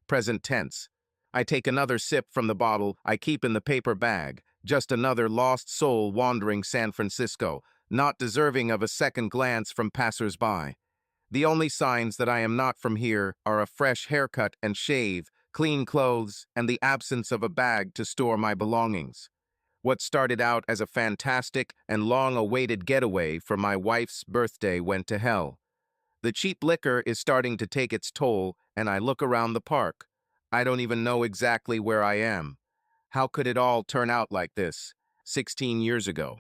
present tense. I take another sip from the bottle I keep in the paper bag, just another lost soul wandering San Francisco, not deserving of a second glance from passers-by. The only signs that I am not from here are a fresh haircut and shave, clean clothes, and the absence of a bag to store my belongings. What started out as a fantastic and long-awaited getaway for my wife's birthday went to hell. The cheap liquor is starting to take its toll, and I look around the park. I don't even know exactly where I am. How could it all turn out like this, 16 years ago?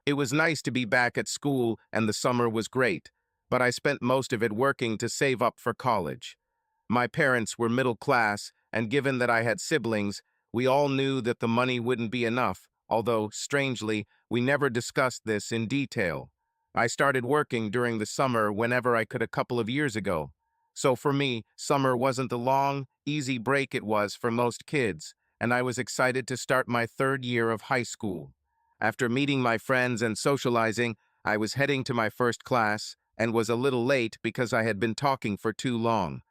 It was nice to be back at school, and the summer was great, but I spent most of it working to save up for college. My parents were middle class, and given that I had siblings, we all knew that the money wouldn't be enough, although, strangely, we never discussed this in detail. I started working during the summer whenever I could a couple of years ago. So for me, summer wasn't the long, easy break it was for most kids, and I was excited to start my third year of high school. After meeting my friends and socializing, I was heading to my first class and was a little late because I had been talking for too long.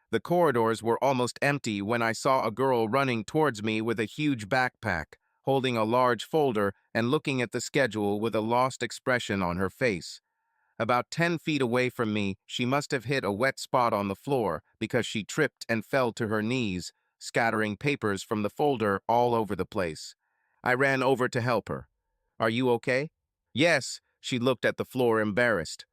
The corridors were almost empty when I saw a girl running towards me with a huge backpack, holding a large folder and looking at the schedule with a lost expression on her face. About 10 feet away from me, she must have hit a wet spot on the floor because she tripped and fell to her knees, scattering papers from the folder all over the place. I ran over to help her. "Are you okay?" "Yes," she looked at the floor embarrassed.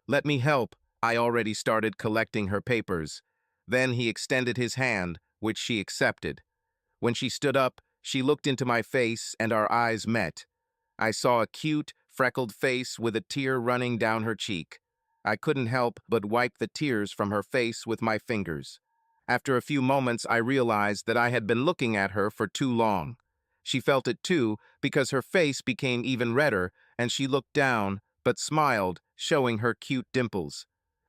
"Let me help." I already started collecting her papers. Then he extended his hand, which she accepted. When she stood up, she looked into my face and our eyes met. I saw a cute, freckled face with a tear running down her cheek. I couldn't help but wipe the tears from her face with my fingers. After a few moments, I realized that I had been looking at her for too long. She felt it too, because her face became even redder, and she looked down, but smiled, showing her cute dimples.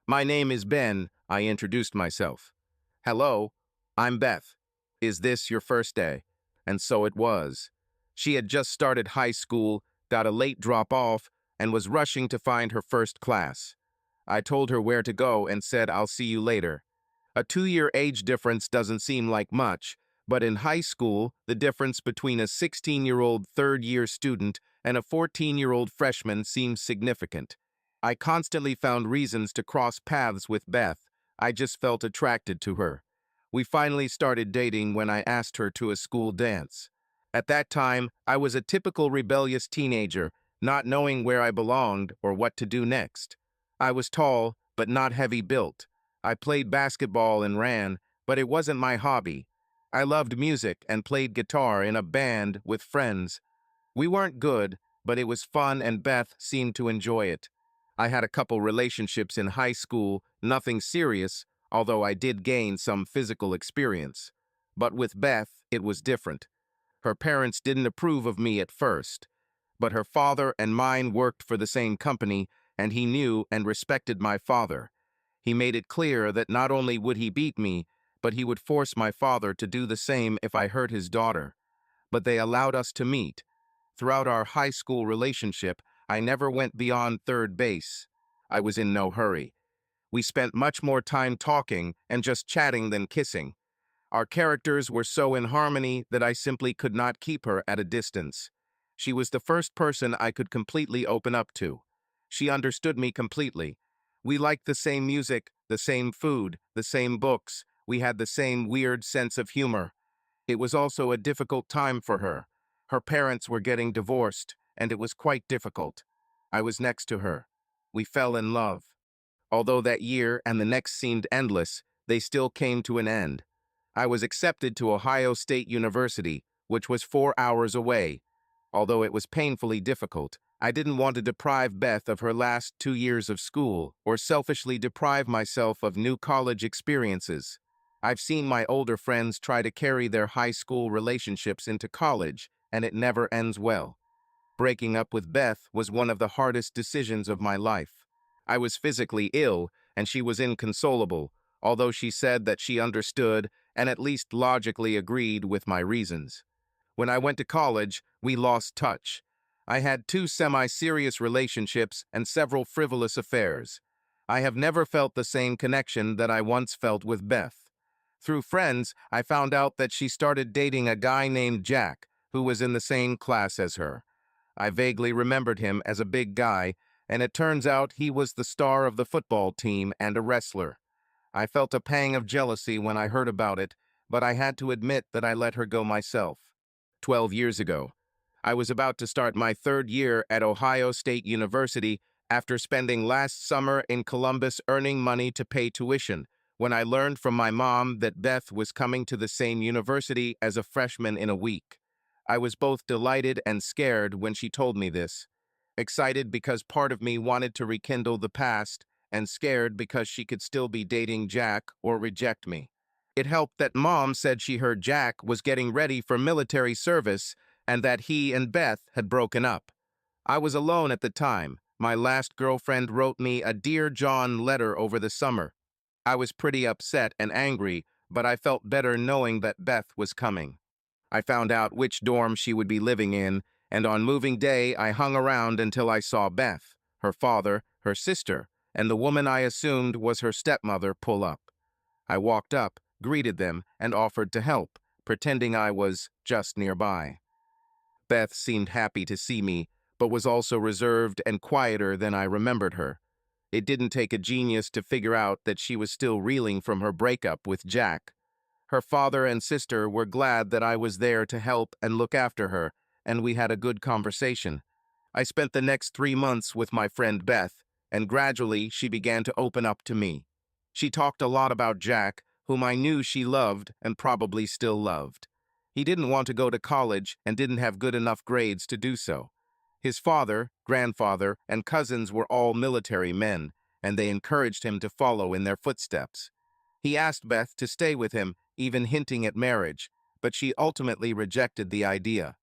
"My name is Ben," I introduced myself. "Hello, I'm Beth. Is this your first day?" And so it was. She had just started high school, got a late drop-off, and was rushing to find her first class. I told her where to go and said, "I'll see you later." A 2-year age difference doesn't seem like much, but in high school, the difference between a 16-year-old third-year student and a 14-year-old freshman seems significant. I constantly found reasons to cross paths with Beth. I just felt attracted to her. We finally started dating when I asked her to a school dance. At that time, I was a typical rebellious teenager, not knowing where I belonged or what to do next. I was tall, but not heavy-built. I played basketball and ran, but it wasn't my hobby. I loved music and played guitar in a band with friends. We weren't good, but it was fun and Beth seemed to enjoy it. I had a couple relationships in high school, nothing serious, although I did gain some physical experience. But with Beth, it was different. Her parents didn't approve of me at first, but her father and mine worked for the same company, and he knew and respected my father. He made it clear that not only would he beat me, but he would force my father to do the same if I hurt his daughter. But they allowed us to meet. Throughout our high school relationship, I never went beyond third base. I was in no hurry. We spent much more time talking and just chatting than kissing. Our characters were so in harmony that I simply could not keep her at a distance. She was the first person I could completely open up to. She understood me completely. We liked the same music, the same food, the same books. We had the same weird sense of humor. It was also a difficult time for her. Her parents were getting divorced, and it was quite difficult. I was next to her. We fell in love. Although that year and the next seemed endless, they still came to an end. I was accepted to Ohio State University, which was 4 hours away. Although it was painfully difficult, I didn't want to deprive Beth of her last 2 years of school or selfishly deprive myself of new college experiences. I've seen my older friends try to carry their high school relationships into college, and it never ends well. Breaking up with Beth was one of the hardest decisions of my life. I was physically ill, and she was inconsolable, although she said that she understood and at least logically agreed with my reasons. When I went to college, we lost touch. I had 2 semi-serious relationships and several frivolous affairs. I have never felt the same connection that I once felt with Beth. Through friends, I found out that she started dating a guy named Jack, who was in the same class as her. I vaguely remembered him as a big guy, and it turns out he was the star of the football team and a wrestler. I felt a pang of jealousy when I heard about it, but I had to admit that I let her go myself. 12 years ago, I was about to start my third year at Ohio State University after spending last summer in Columbus earning money to pay tuition, when I learned from my mom that Beth was coming to the same university as a freshman in a week. I was both delighted and scared when she told me this. Excited because part of me wanted to rekindle the past, and scared because she could still be dating Jack or reject me. It helped that Mom said she heard Jack was getting ready for military service and that he and Beth had broken up. I was alone at the time. My last girlfriend wrote me a Dear John letter over the summer. I was pretty upset and angry, but I felt better knowing that Beth was coming. I found out which dorm she would be living in, and on moving day I hung around until I saw Beth, her father, her sister, and the woman I assumed was her stepmother pull up. I walked up, greeted them, and offered to help, pretending I was just nearby. Beth seemed happy to see me, but was also reserved and quieter than I remembered her. It didn't take a genius to figure out that she was still reeling from her breakup with Jack. Her father and sister were glad that I was there to help and look after her, and we had a good conversation. I spent the next 3 months with my friend Beth, and gradually she began to open up to me. She talked a lot about Jack, whom I knew she loved and probably still loved. He didn't want to go to college and didn't have good enough grades to do so. His father, grandfather, and cousins were all military men, and they encouraged him to follow in their footsteps. He asked Beth to stay with him, even hinting at marriage, but she ultimately rejected the idea.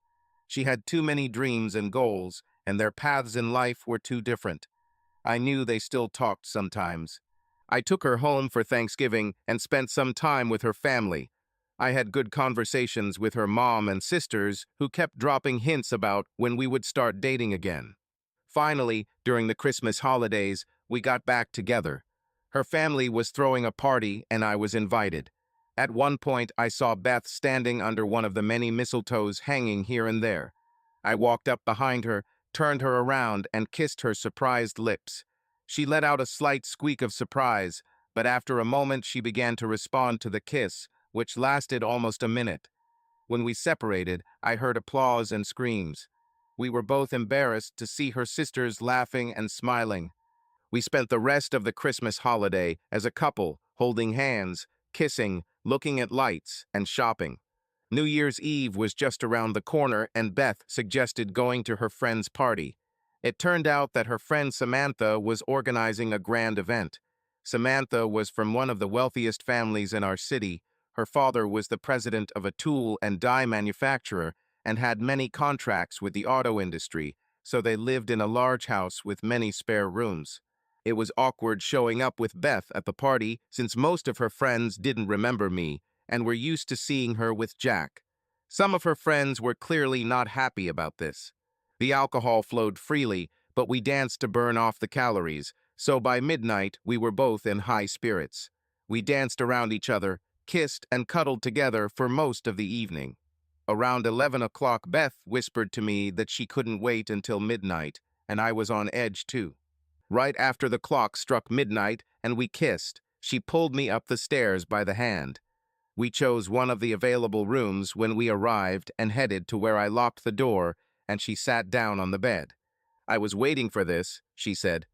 She had too many dreams and goals, and their paths in life were too different. I knew they still talked sometimes. I took her home for Thanksgiving and spent some time with her family. I had good conversations with her mom and sisters who kept dropping hints about when we would start dating again. Finally, during the Christmas holidays, we got back together. Her family was throwing a party and I was invited. At one point, I saw Beth standing under one of the many mistletoes hanging here and there. I walked up behind her, turned her around, and kissed her surprised lips. She let out a slight squeak of surprise, but after a moment she began to respond to the kiss, which lasted almost a minute. When we separated, I heard applause and screams. We were both embarrassed to see her sisters laughing and smiling. We spent the rest of the Christmas holiday as a couple, holding hands, kissing, looking at lights, and shopping. New Year's Eve was just around the corner, and Beth suggested going to her friend's party. It turned out that her friend Samantha was organizing a grand event. Samantha was from one of the wealthiest families in our city. Her father was the president of a tool and die manufacturer and had many contracts with the auto industry, so they lived in a large house with many spare rooms. It was awkward showing up with Beth at the party since most of her friends didn't remember me and were used to seeing her with Jack. Some of her friends were clearly not happy about this. The alcohol flowed freely, but we danced to burn off the calories, so by midnight we were both in high spirits. We danced around each other, kissed and cuddled together for most of the evening. Around 11 o'clock, Beth whispered to me that she couldn't wait until midnight, and I was on edge too. Right after the clock struck midnight and we kissed, she pulled me up the stairs by the hand. We chose one of the available rooms when we arrived and headed to where I locked the door, and she sat down on the bed. I was waiting for this, she said.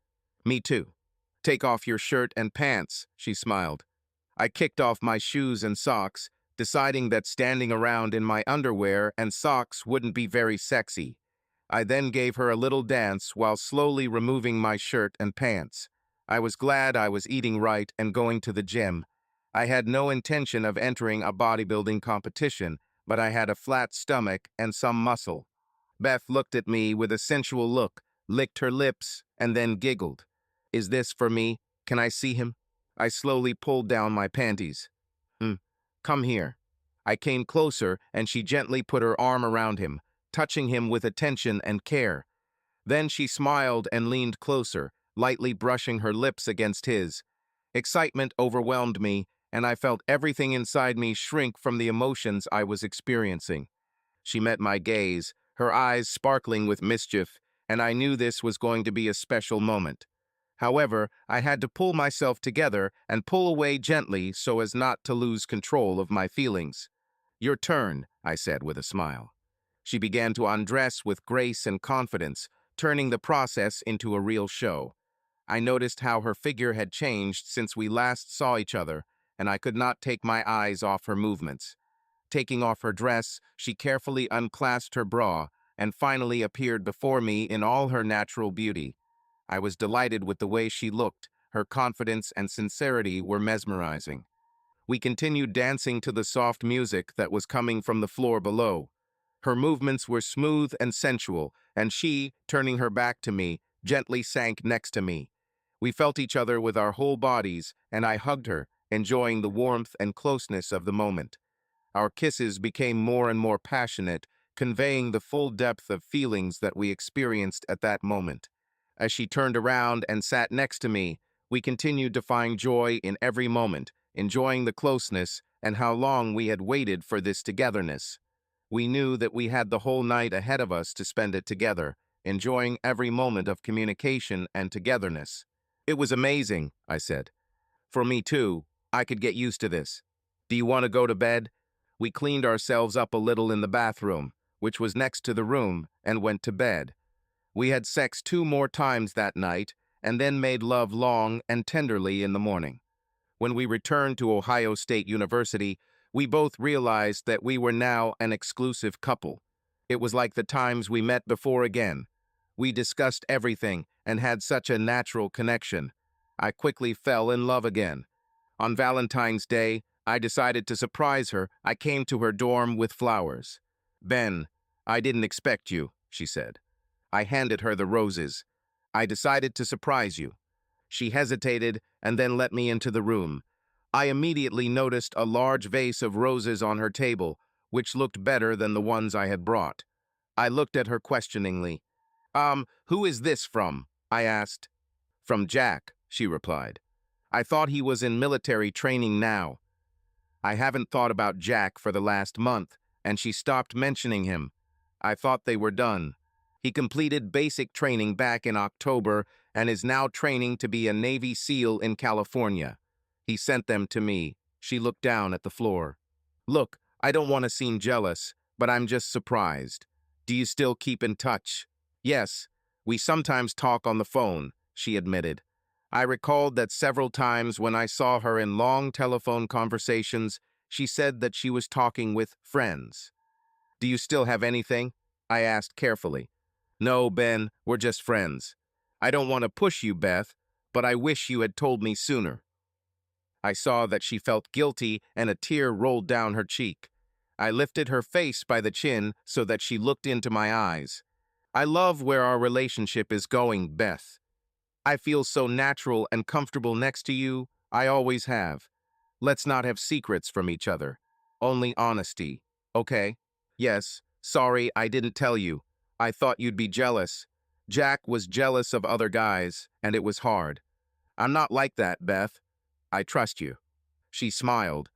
Me too. Take off your shirt and pants, she smiled. I kicked off my shoes and socks, deciding that standing around in my underwear and socks wouldn't be very sexy. I then gave her a little dance while slowly removing my shirt and pants. I was glad I was eating right and going to the gym. I had no intention of entering a bodybuilding competition, but I had a flat stomach and some muscle. Beth looked at me with a sensual look, licked her lips, and then giggled. Is this for me? Can I see him? I slowly pulled down my panties. Come here. I came closer, and she gently put her arm around him, touching him with attention and care. Then she smiled and leaned closer, lightly brushing her lips against his. Excitement overwhelmed me, and I felt everything inside me shrink from the emotions I was experiencing. She met my gaze, her eyes sparkling with mischief, and I knew this was going to be a special moment. However, I had to pull myself together and pull away gently so as not to lose control of my feelings. "Your turn," I said with a smile. She began to undress with grace and confidence, turning the process into a real show. I noticed how her figure had changed since we last saw each other, and I could not take my eyes off her movements. Taking off her dress, she carefully unclasped her bra and finally appeared before me in all her natural beauty. I was delighted with the way she looked. Her confidence and sincerity were mesmerizing. We continued dancing to the soft music that was coming from the floor below. Her movements were smooth and sensual, and she, turning her back to me, gently sank next to me. We felt each other with our whole bodies, and I hugged her, enjoying the warmth and closeness of the moment. Our kisses became more and more passionate, conveying the full depth of feelings that we experienced at that moment. As she turned around and sat next to me, we continued to find joy in every moment, enjoying the closeness and how long we had waited for this togetherness. We knew that we had the whole night ahead of us to spend it together, enjoying every moment of communication and togetherness. "It was amazing," I said. "For me too. I could get used to this. Do you want to go to bed?" We cleaned ourselves up a little in the bathroom, which was next to the room, and went to bed. We had sex 2 more times that night, and then made love long and tenderly in the morning. When we returned to Ohio State University, we both realized that we were now an exclusive couple. It was like the times we met before again. We discussed everything and had such a natural connection. I quickly fell in love again. On Valentine's Day, I decided to surprise her. I came to her dorm with flowers. "Ben, I didn't expect you," she said. I handed her the roses. "I decided to surprise you." She hesitated and then let me into the room. I immediately noticed a large vase of roses on her table, which looked better than the ones I had brought. I looked at her questioningly. Who is this from?" I asked. "From Jack," she replied. "I thought he was in military training now." I haven't thought about Jack for the last month, and she stopped mentioning him. I thought they were done. He completed basic training back in October and is now training to be a Navy SEAL in California. He sent them to me. She looked down at the floor. "Look, I don't want to seem jealous, but I'm just surprised. Do you still keep in touch?" "Yes, we sometimes talk on the phone," she admitted. I recalled that several times when I saw her in long telephone conversations, she said that she was talking with friends. "Do you still have anything?" I asked carefully. "No, Ben, we're just friends. I don't want to push you, Beth, but I wish you had told me sooner." I saw that she felt guilty and a tear rolled down her cheek. I lifted her face by the chin so that she looked into my eyes. "I love where our relationship is going, Beth. I feel so natural and comfortable next to you. I always have. Let's not have secrets from each other. Only honesty, okay?" "Yes, sorry I didn't tell you. I thought you'd be jealous. Jack was jealous of other guys, and it was hard. I'm not like that, Beth. I trust you." She smiled.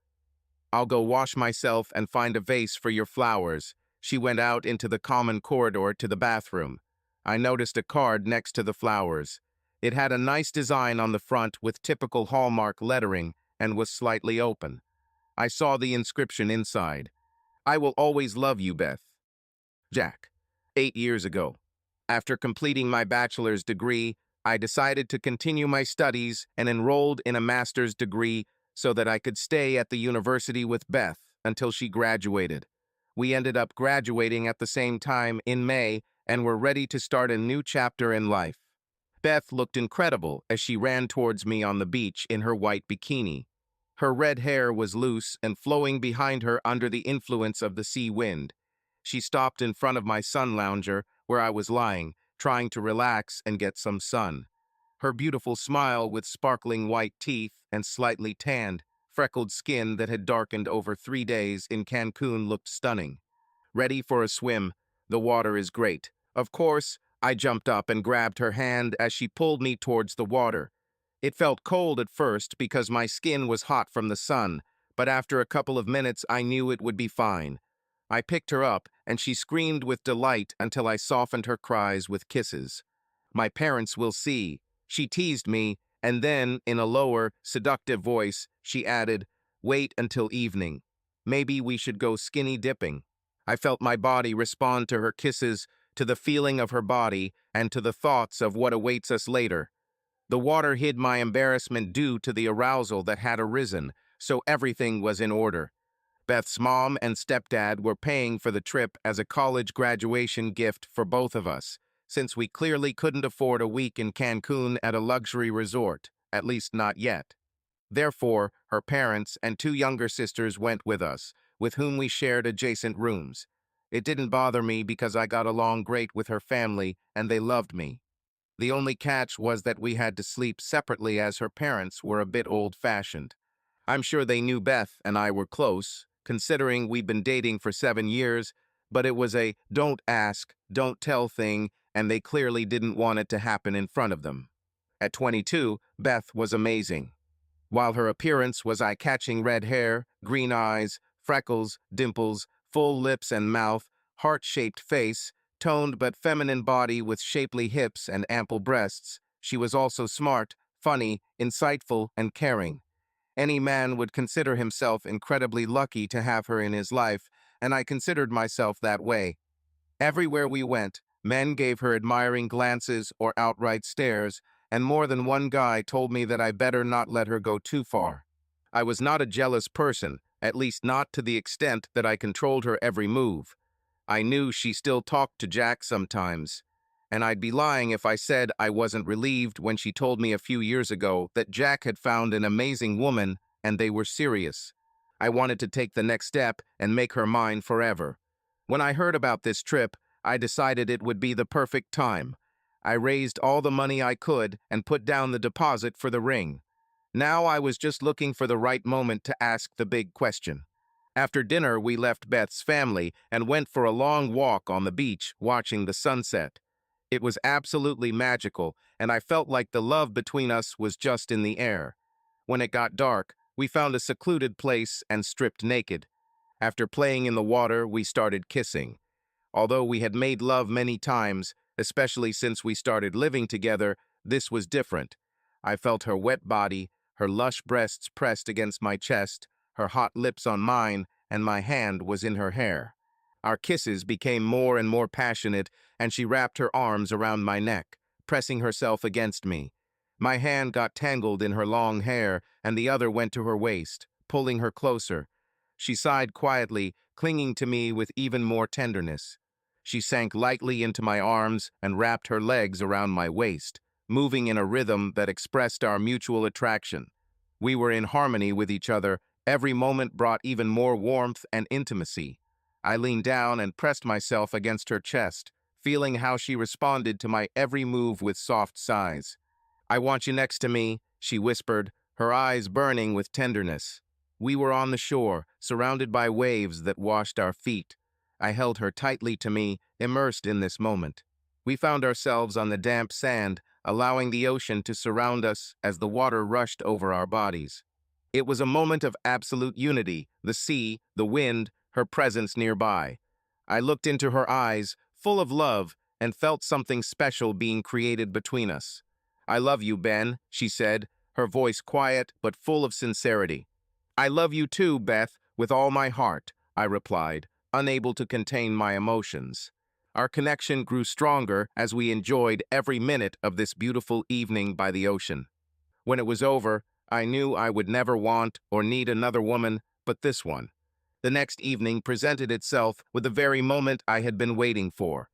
"I'll go wash myself and find a vase for your flowers." She went out into the common corridor to the bathroom. I noticed a card next to the flowers. It had a nice design on the front with typical Hallmark lettering and was slightly open. I saw the inscription inside. "I will always love you, Beth. Jack." 8 years ago. After completing my bachelor's degree, I decided to continue my studies and enrolled in a master's degree so that I could stay at the university with Beth until she graduated. We ended up graduating at the same time in May and were ready to start a new chapter in life. Beth looked incredible as she ran towards me on the beach in her white bikini. Her red hair was loose and flowing behind her under the influence of the sea wind. She stopped in front of my sun lounger where I was lying, trying to relax and get some sun. Her beautiful smile with sparkling white teeth and slightly tanned, freckled skin that had darkened over 3 days in Cancun looked stunning. "Ready for a swim? The water is great." Of course, I jumped up and grabbed her hand as she pulled me towards the water. It felt cold at first because my skin was hot from the sun, but after a couple of minutes I knew it would be fine. I picked her up, and she screamed with delight until I softened her cries with kisses. My parents will see. She teased me, and then, in a lower, seductive voice, she added, "Wait until evening. Maybe we should go skinny dipping." I felt my body respond to her kisses, to the feeling of her body, and to the thoughts of what awaits us later. The water hid my embarrassment due to the arousal that had arisen, so everything was in order. Beth's mom and stepdad were paying for the trip as a college graduation gift for both of us, since we clearly couldn't afford a week in Cancun at a luxury resort, at least not yet. Therefore, her parents and two younger sisters went with us, with whom we shared adjacent rooms. It didn't bother me because I got along great with her family and they loved me. The only catch was that we had to sleep separately as her parents were a bit old-fashioned. I'm sure they knew Beth and I were close, considering we'd been dating for 7 years, but it was a don't ask, don't tell thing, and they clearly didn't want it to happen in front of them. At 22, Beth was amazing. While her appearance was eye-catching, red hair, green eyes, freckles, dimples, full lips and mouth, heart-shaped face, toned but feminine body with shapely hips and ample breasts, she was also smart, funny, insightful, and caring. Any man would consider himself incredibly lucky to have her in his life, and I considered myself that way. Everywhere we went, men gave her admiring glances or outright stares, and more than one guy told me that I better not let her go too far. I was not a jealous person, at least not to the extent that I controlled her every move. I knew she still talked to Jack sometimes, and I'd be lying if I said I wasn't relieved when she told me a few years ago that Jack had found an amazing woman and they were serious. I wanted to take the next step and make her mine forever. When I heard about this trip, I decided it would be the perfect time. I raised all the money I could and put down the deposit for the ring. Now I was just looking for the right moment to ask the big question. After dinner, we left Beth's family and went for a long walk on the beach, watching the sunset. It was absolutely magical, and I felt like the love between us was just in the air. When it got dark, we found a secluded place and stripped naked. After playing in the water, we started kissing. Although we had made love many times, especially since we started living together, this was different. I felt her wet body, her lush breasts pressed against my chest, her hot lips on mine, and my hand was in her hair. Our kisses became more and more passionate, and she wrapped her arms around my neck, pressing herself against me. My hand got tangled in her long hair, and the other went to her waist, pulling her closer. She sighed quietly, clinging to me with even more tenderness. She sank lightly into my arms and wrapped her legs around my waist, moving in a rhythm that expressed our mutual attraction. We were in harmony with each other. Every moment brought even more warmth and intimacy. I leaned down and pressed myself against her chest, feeling how she responded to my every move with soft sighs. "I want you next to me," she whispered, her eyes burning with tenderness. We were on the shore, surrounded by waves that washed our feet. I held her tightly to me, immersed in this moment. We found ourselves on the damp sand, allowing the ocean to surround us as the water rushed over our bodies. It was a moment of absolute unity, the sea, the wind, her presence nearby. I looked into her eyes, full of love, and felt something special being created between us. "I love you, Ben," she said, her voice quiet but full of sincerity. "I love you too, Beth, with all my heart," I replied, unable to contain my emotions. Our connection grew stronger as we enjoyed every minute of this beautiful evening by the ocean. When it was over, I knew I would never want or need another woman but this one. The next evening presented itself with the very moment I had been waiting for.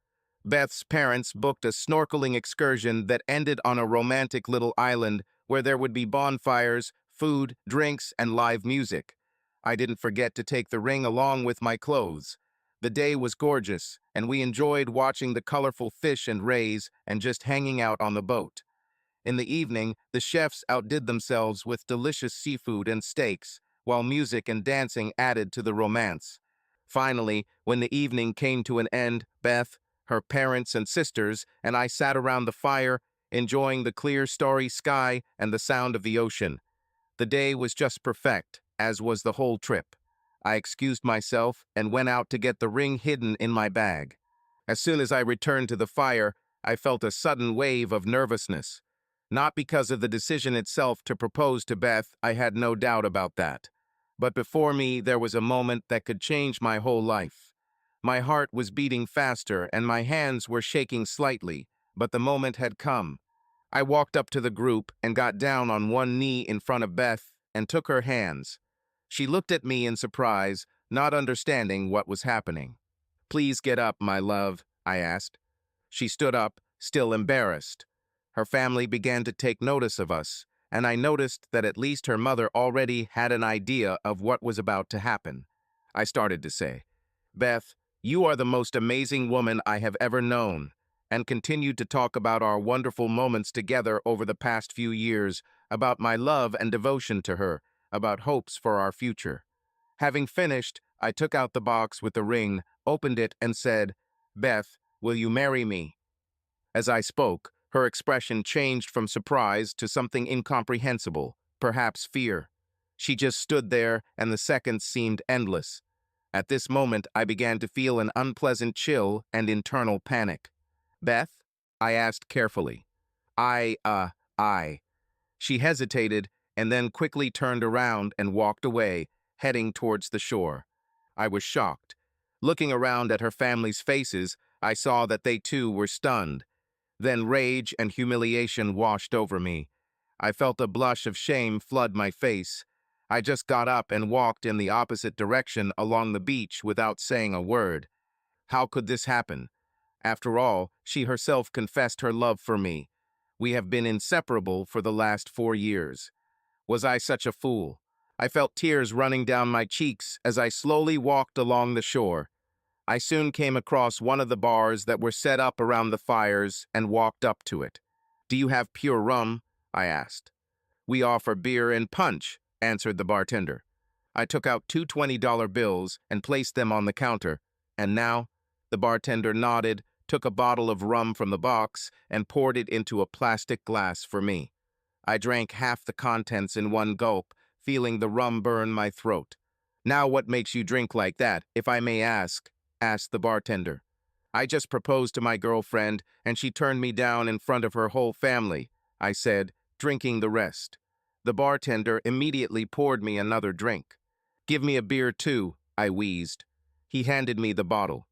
Beth's parents booked a snorkeling excursion that ended on a romantic little island where there would be bonfires, food, drinks, and live music. I didn't forget to take the ring along with my clothes. The day was gorgeous, and we enjoyed watching the colorful fish and rays and just hanging out on the boat. In the evening, the chefs outdid themselves with delicious seafood and steaks, while music and dancing added to the romance. Finally, when the evening came to an end, Beth, her parents and sisters, and I sat around the fire. enjoying the clear, starry sky and the sound of the ocean. The day was just perfect, as was the whole trip. I excused myself and went out to get the ring hidden in my bag. As soon as I returned to the fire, I felt a sudden wave of nervousness. Not because of the decision itself to propose to Beth, I had no doubt about that. But before me, there was a moment that could change my whole life. My heart was beating faster and my hands were shaking slightly, but the moment had come. I walked up to the group and got down on one knee in front of Beth and took her hands. She looked at me in surprise, not understanding what was happening. "Please get up, my love," I asked. She stood up, still embarrassed. Her family began to take notice of us, and I noticed that at least her mother already had an idea of what was about to happen. I started to say, "Beth, you are the most amazing woman I have ever known," and continued to talk about our wonderful moments together over the past few years, about my love and devotion to her, about hopes for our future. Having finished, I took out the box with the ring, opened it, and said, "Beth, will you marry me?" As I spoke, her expression changed from surprise to something incomprehensible, perhaps fear. She just stood there, and the seconds seemed endless. At this moment, I began to feel an unpleasant chill and internal panic. "Beth?" I asked carefully. I. She hesitated and then quickly turned around and walked away, heading towards the shore. I was shocked. Looking around at her family's faces, I saw that they too were stunned. Then rage and humiliation washed over me. I felt a blush of shame flood my face. I just got up and walked in the opposite direction along the beach without saying a word. How could this happen? After all, she herself confessed her love for me. We have been inseparable for the last 4 years. Was I such a fool? I felt tears running down my cheeks as I slowly walked along the shore. I soon came across one of the bars that were set up around the fires and walked up to it. "Do you have pure rum?" I asked. "We offer beer and punch," answered the bartender. I took out two $20 bills and placed them on the counter. "And now?" The bartender nodded, took a bottle of rum from the box, and poured it into a plastic glass for me. I drank half the contents in one gulp, feeling the rum burn my throat. "Now what makes you drink like that, if I may ask?" asked the bartender. "I just proposed to my girlfriend, and she turned me down in front of her whole family," I said, drinking the rest. The bartender immediately poured me another drink. "Give me a beer too," I wheezed. He handed me the bottle.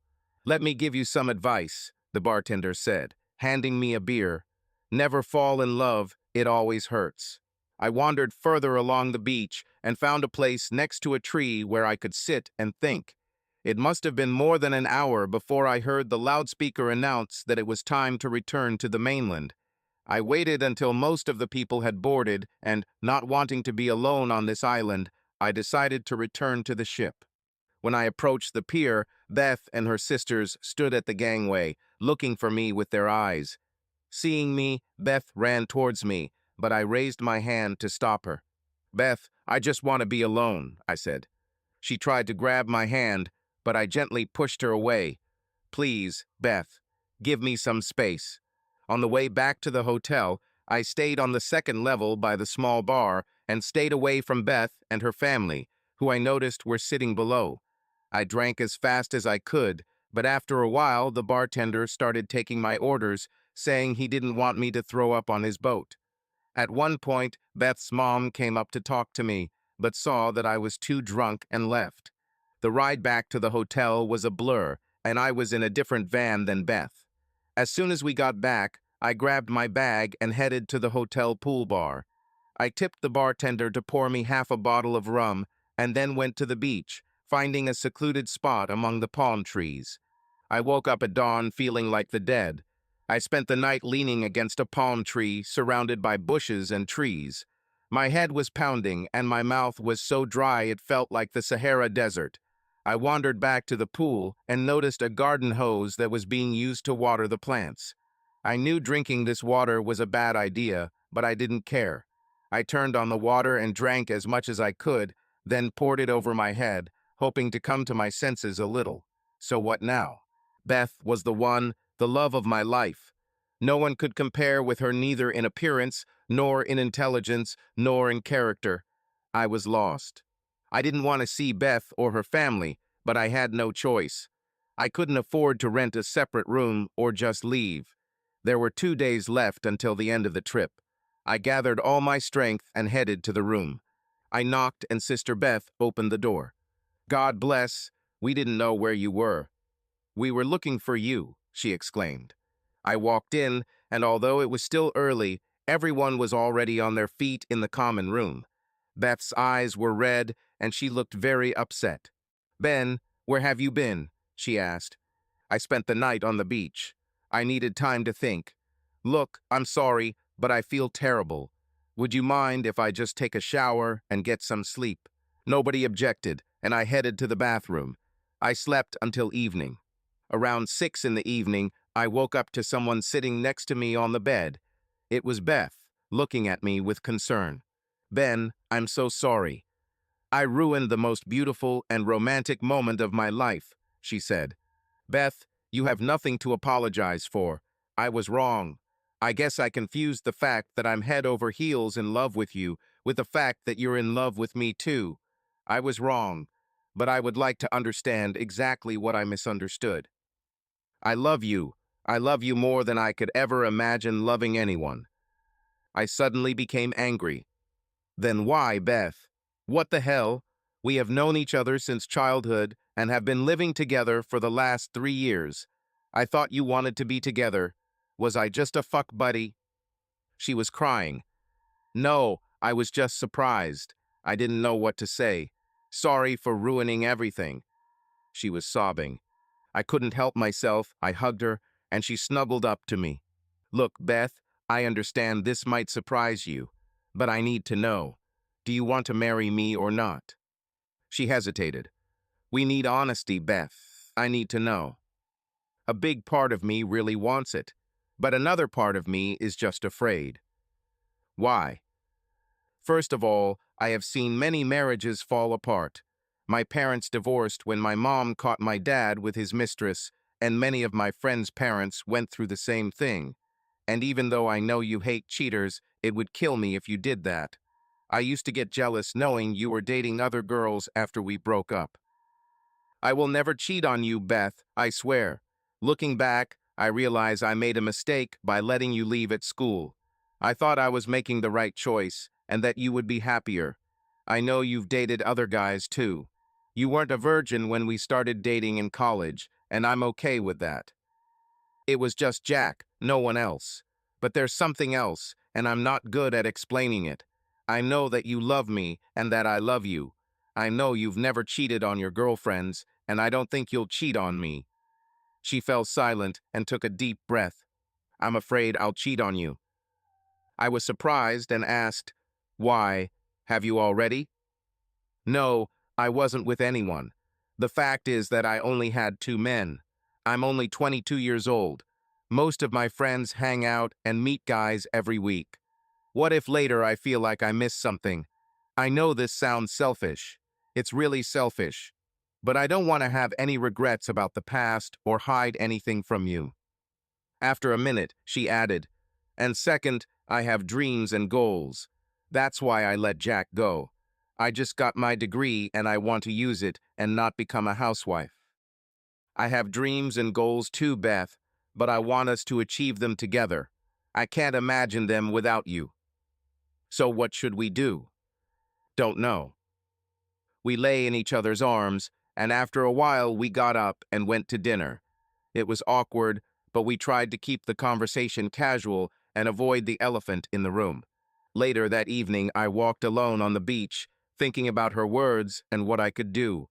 "Let me give you some advice," the bartender said, handing me a beer. "Never fall in love, it always hurts." I wandered further along the beach and found a place next to a tree where I could sit and think. It must have been more than an hour before I heard the loudspeaker announce that it was time to return to the mainland. I waited until most of the people had boarded, and, not wanting to be alone on this island, I decided to return to the ship. When I approached the pier, Beth and her sisters stood at the gangway, looking for me with their eyes. Seeing me, Beth ran towards me, but I raised my hand to stop her. "Beth, I just want to be alone," I said. She tried to grab my hand, but I gently pushed her away. "Please, Beth, give me some space." On the way back to the hotel, I stayed on the second level by the small bar and stayed away from Beth and her family, who I noticed were sitting below. I drank as fast as I could, but after a while the bartender started taking my orders, saying he didn't want me to throw up on his boat. At one point, Beth's mom came up to talk to me, but saw that I was too drunk and left. The ride back to the hotel was a blur, and I was in a different van than Beth. As soon as we got back, I grabbed my bag and headed to the hotel pool bar. I tipped the bartender to pour me half a bottle of rum, and then went to the beach, finding a secluded spot among the palm trees. I woke up at dawn feeling like the dead. I spent the night leaning against a palm tree surrounded by bushes and trees. My head was pounding and my mouth was so dry it felt like the Sahara Desert. I wandered back to the pool and noticed a garden hose that was being used to water the plants. I knew drinking this water was a bad idea, but I didn't care. I turned on the water and drank as much as I could, then poured it over my head, hoping to come to my senses a little. So what now? Beth was the one, the love of my life. No one could compare with her, neither in appearance, nor in intelligence, nor in character. I was lost. I didn't want to see Beth or her family, but I had no choice. I couldn't afford to rent a separate room or just leave. There were 2 days left until the end of the trip. I gathered all my strength and headed to the room. I knocked and Sister Beth opened the door. "God bless, we didn't know where you were." "We were looking for you," she exclaimed. I walked in, and although it was still early, everyone was already on their feet in the common room. Beth's eyes were red, and she looked very upset. "Ben, where have you been?" she asked. "I spent the night on the beach. I needed time to think. Look, I'm sorry, but I feel terrible. Would you mind if I just take a shower and get some sleep?" Nobody objected, and I headed to the bathroom. I slept until evening. Around 6 in the evening, I woke up to someone sitting next to me on the bed. It was Beth, looking at me with concern. "Ben, I'm so sorry. I ruined the most beautiful and romantic moment of my life," she said. "Beth, you have nothing to apologize for. I was wrong. I guess I confused the fact that I'm head over heels in love with you with the fact that you're in love with me too. I was wrong, but I would like to understand exactly what I misunderstood. I love you. I love you more than I could ever imagine loving anyone." I suddenly became angry. "Then why, Beth? What the hell? We have known each other since childhood and have been living together for the last 3 years. I thought you wanted to be together. Was I just a fuck buddy?" She was crying. "No, I was just surprised. I didn't know what to say. Sorry for ruining everything." She was sobbing. I couldn't help myself. I hugged her, and she snuggled up to me. "Look, Beth, I understand this might surprise you, but I need to know. Do you want to marry me or not?" She hesitated. "We need honesty, Beth. I need to know. A big part of me really wants it, but another part of me is just afraid." "Why?" "First of all, I have seen many marriages fall apart. My parents divorced when my mom caught my dad with his mistress, and many of my friends' parents went through the same thing. And even though I know you hate cheaters, it would kill me if you did that. I used to get jealous knowing you were dating other girls after we broke up." "I will never cheat on you, Beth, I swear. Looking back, I realize I made a mistake by letting you leave at school. I thought I was making the right choice and that you would be happier. I know you've dated other guys too. You weren't a virgin when we started dating in college, and I'm okay with that. It was just Jack, no one else. But there's something else, and I'm not good at explaining it. I know that you love me and that I love you. I know you've never cheated on your girlfriends, and I don't think you'll cheat on me." She fell silent and took a deep breath. "I'm afraid I'll cheat on you." I was surprised and asked, "Why? Have you already?" "No, I wasn't with anyone. The fact is that I only had 2 men. I'm only 22 years old. Most of my friends hang out and meet guys every week. What if later I feel like I missed something? I know this sounds selfish. It's really selfish. But I don't want to have any regrets about the past or hide anything from you." After a minute, she added, "And second, I have dreams and goals. That's why I let Jack go. I just got my degree and I want to use it and not become a housewife. I have dreams and goals too, Beth, but I want us to achieve them together. I can't imagine them without you. So what should we do?" "Don't know." We lay in each other's arms, and after a while we got up and went to dinner. It was awkward, but we tried to keep the conversation casual and avoid the elephant in the room. Later that evening, I walked alone on the beach, thinking about her words and what I could do.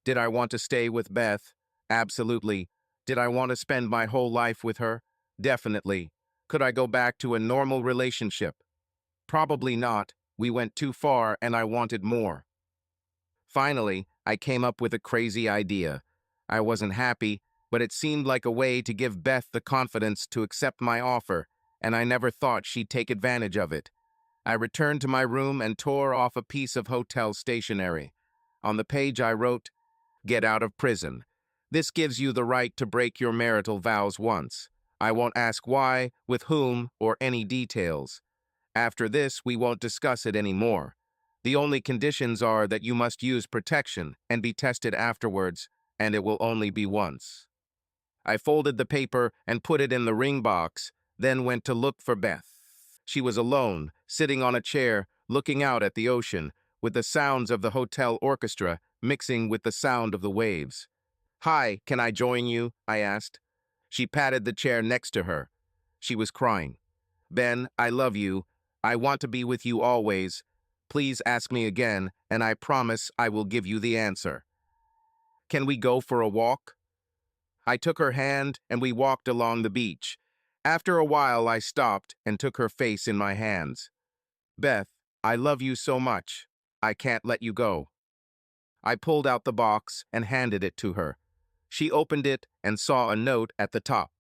Did I want to stay with Beth? Absolutely. Did I want to spend my whole life with her? Definitely. Could I go back to a normal relationship? Probably not. We went too far and I wanted more. Finally, I came up with a crazy idea. I wasn't happy, but it seemed like a way to give Beth the confidence to accept my offer, and I never thought she'd take advantage of it. I returned to my room and tore off a piece of hotel stationery. On the page I wrote, "Get out of prison. This gives you the right to break your marital vows once. I won't ask why, with whom, or any details. After this, we won't discuss it anymore. The only conditions are that you must use protection and be tested afterwards, and it will only be once. I folded the paper and put it in the ring box, then went to look for Beth. She was alone, sitting on a chair, looking out at the ocean, with the sounds of the hotel orchestra mixing with the sound of the waves. "Hi, can I join you?" I asked. She patted the chair next to her. She was crying. "Ben, I love you. I want to be with you always. Please ask me again, and I promise I will give you the answer. Can we go for a walk?" I took her hand and we walked along the beach. After a while, I stopped and took her face in my hands. "Beth, I love you so much. I can't let you go." I pulled out the box and handed it to her. She opened it and saw a note at the top.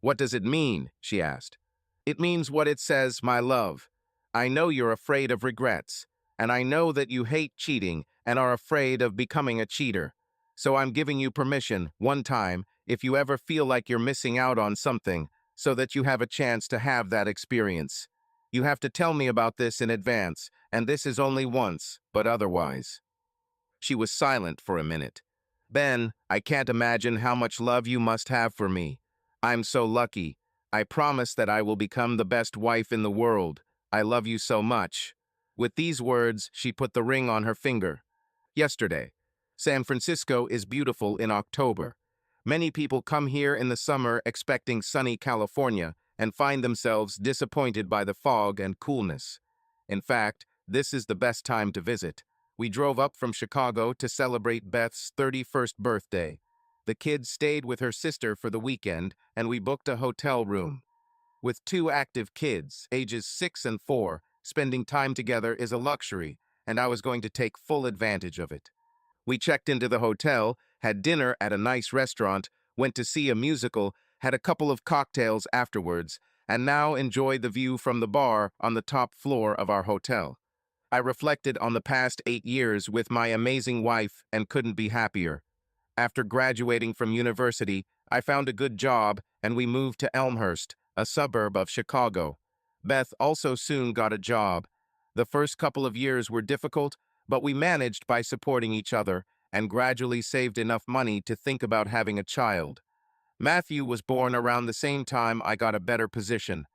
"What does it mean?" she asked. "It means what it says, my love. I know you're afraid of regrets, and I know that you hate cheating and are afraid of becoming a cheater. So I'm giving you permission, one time, if you ever feel like you're missing out on something, so that you have a chance to have that experience. You have to tell me about this in advance, and this is only once, but otherwise." She was silent for a minute. "Ben, I can't imagine how much love you must have for me. I'm so lucky. I promise that I will become the best wife in the world. I love you so much." With these words, she put the ring on her finger. Yesterday. San Francisco is beautiful in October. Many people come here in the summer expecting sunny California and find themselves disappointed by the fog and coolness. In fact, this is the best time to visit. We drove up from Chicago to celebrate Beth's 31st birthday. The kid stayed with her sister for the weekend, and we booked a hotel room. With two active kids, ages 6 and 4, spending time together is a luxury, and I was going to take full advantage of it. We checked into the hotel, had dinner at a nice restaurant, went to see a musical, had a couple of cocktails afterwards, and now enjoyed the view from the bar on the top floor of our hotel. I reflected on the past 8 years with my amazing wife and couldn't be happier. After graduating from university, I found a good job and we moved to Elmhurst, a suburb of Chicago. Beth also soon got a job. The first couple of years were difficult, but we managed by supporting each other and gradually saved enough money to think about having a child. Matthew was born around the same time I got a better position.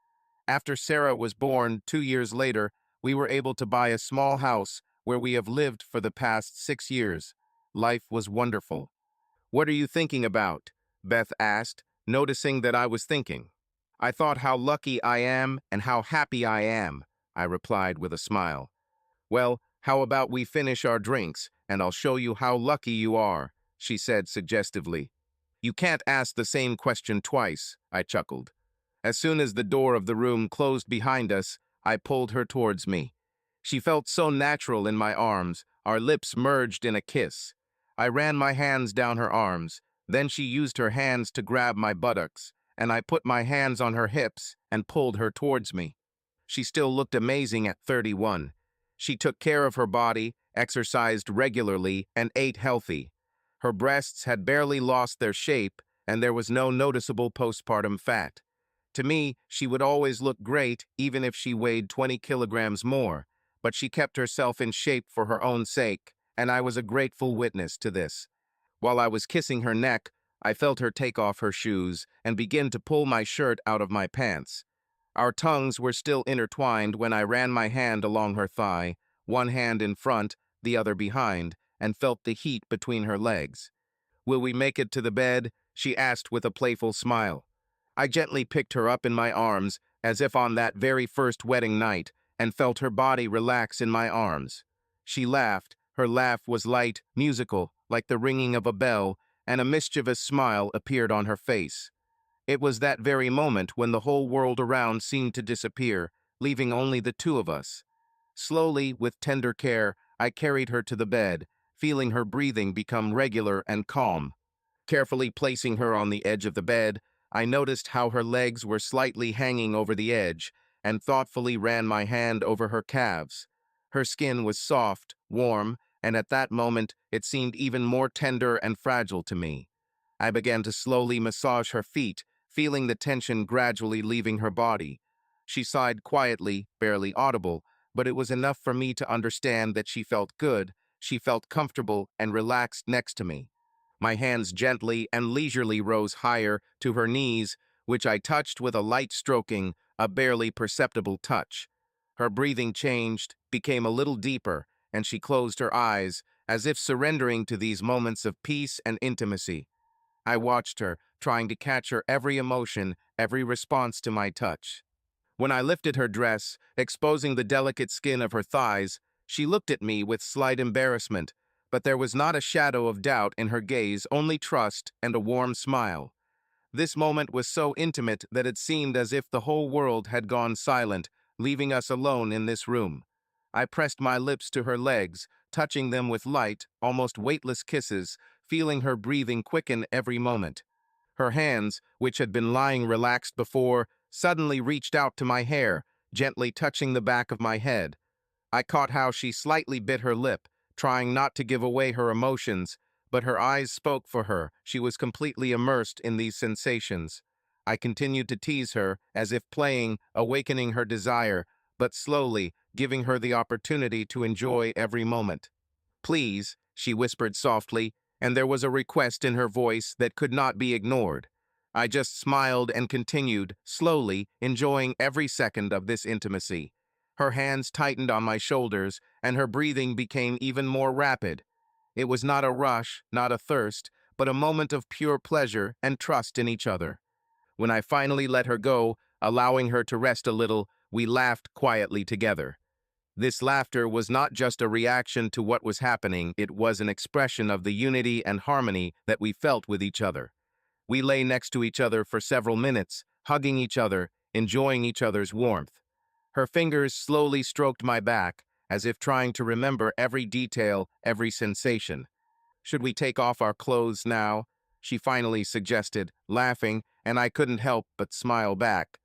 After Sarah was born 2 years later, we were able to buy a small house where we have lived for the past 6 years. Life was wonderful. "What are you thinking about?" Beth asked, noticing that I was thinking. "I thought how lucky I am and how happy I am," I replied with a smile. "Well, how about we finish our drinks, and I'll show you how lucky you are," she said suggestively. "You can't ask the same question twice," I chuckled. As soon as the door of the room closed behind us, I pulled her towards me. She felt so natural in my arms, our lips merged in a kiss. I ran my hands down her arms, then she used her hands to grab my buttocks, and I put my hands on her hips and pulled her towards me. She still looked amazing at 31. She took care of her body, exercised regularly, and ate healthy. Her breasts had barely lost their shape, and there was no noticeable postpartum fat. To me, she would always look great even if she weighed 20 kilograms more, but she kept herself in shape for her own sake, and I was a grateful witness to this. While I was kissing her neck, I felt her take off her shoes and begin to pull my shirt out of my pants. Our tongues were still intertwined when I ran my hand along her thigh, one hand in front, the other behind, and felt the heat between her legs. "Will we make it to the bed?" she asked with a playful smile. I gently picked her up in my arms, as if on that very first wedding night, and felt her body relax in my arms. She laughed. Her laugh was light, musical, like the ringing of a bell, and a mischievous smile appeared on her face. It was that very moment when the whole world around seemed to disappear, leaving only the two of us. Slowly, with tender care, I carried her to the bed, feeling her breathing become regular and calm. Carefully placing her on the edge of the bed, I noticed how her legs were slightly hanging over the edge, and thoughtfully ran my hand over her calves. Her skin was soft, warm, and at that moment it seemed even more tender and fragile to me. I began to slowly massage her feet, feeling the tension gradually leaving her body. She sighed quietly, barely audible, but it was enough for me to understand that she felt good, she felt comfortable and relaxed next to me. My hands gently and leisurely rose higher to her knees, which I touched with a light stroking, a barely perceptible touch. Her breathing changed, became a little deeper, and she closed her eyes, as if surrendering to these moments of peace and intimacy. I watched her, trying to catch her every emotion, every response to my touch. When I lifted her dress, exposing the delicate skin of her thighs, she looked at me with slight embarrassment, but there was not a shadow of doubt in her gaze, only trust and a warm smile. This moment was so intimate that it seemed as if the whole world had gone silent, leaving us alone in this room. I pressed my lips to her legs, touching them with light, almost weightless kisses, feeling her breathing quicken every moment. Her hands, which had been lying relaxed before, suddenly reached out to my hair, gently touching the back of my head. I caught how she slightly bit her lip, trying not to give away her emotions, but her eyes spoke for her. She was completely immersed in these sensations. I continued to tease her, as if playing, awakening her desire, but slowly, giving her the opportunity to enjoy every moment. "Please," she whispered softly, and there was a request in her voice that could not be ignored. I just smiled and continued, slowly, enjoying every second of this intimacy. Her hands tightened on my shoulders, and her breathing became even more rapid. It was not a rush, not a thirst, but a moment of pure pleasure and trust in each other. When I finally let her go, allowing her to rest a little, we laughed quietly together. This laughter was not just a reaction to what was happening, it was an expression of the unity and harmony that we felt with each other. We lay next to each other for several minutes, hugging each other, enjoying each other's warmth. Her fingers slowly stroked my back, as if trying to remember every detail, every sensation. "Should we take off our clothes now?" she finally suggested, laughing, and I couldn't help but smile back.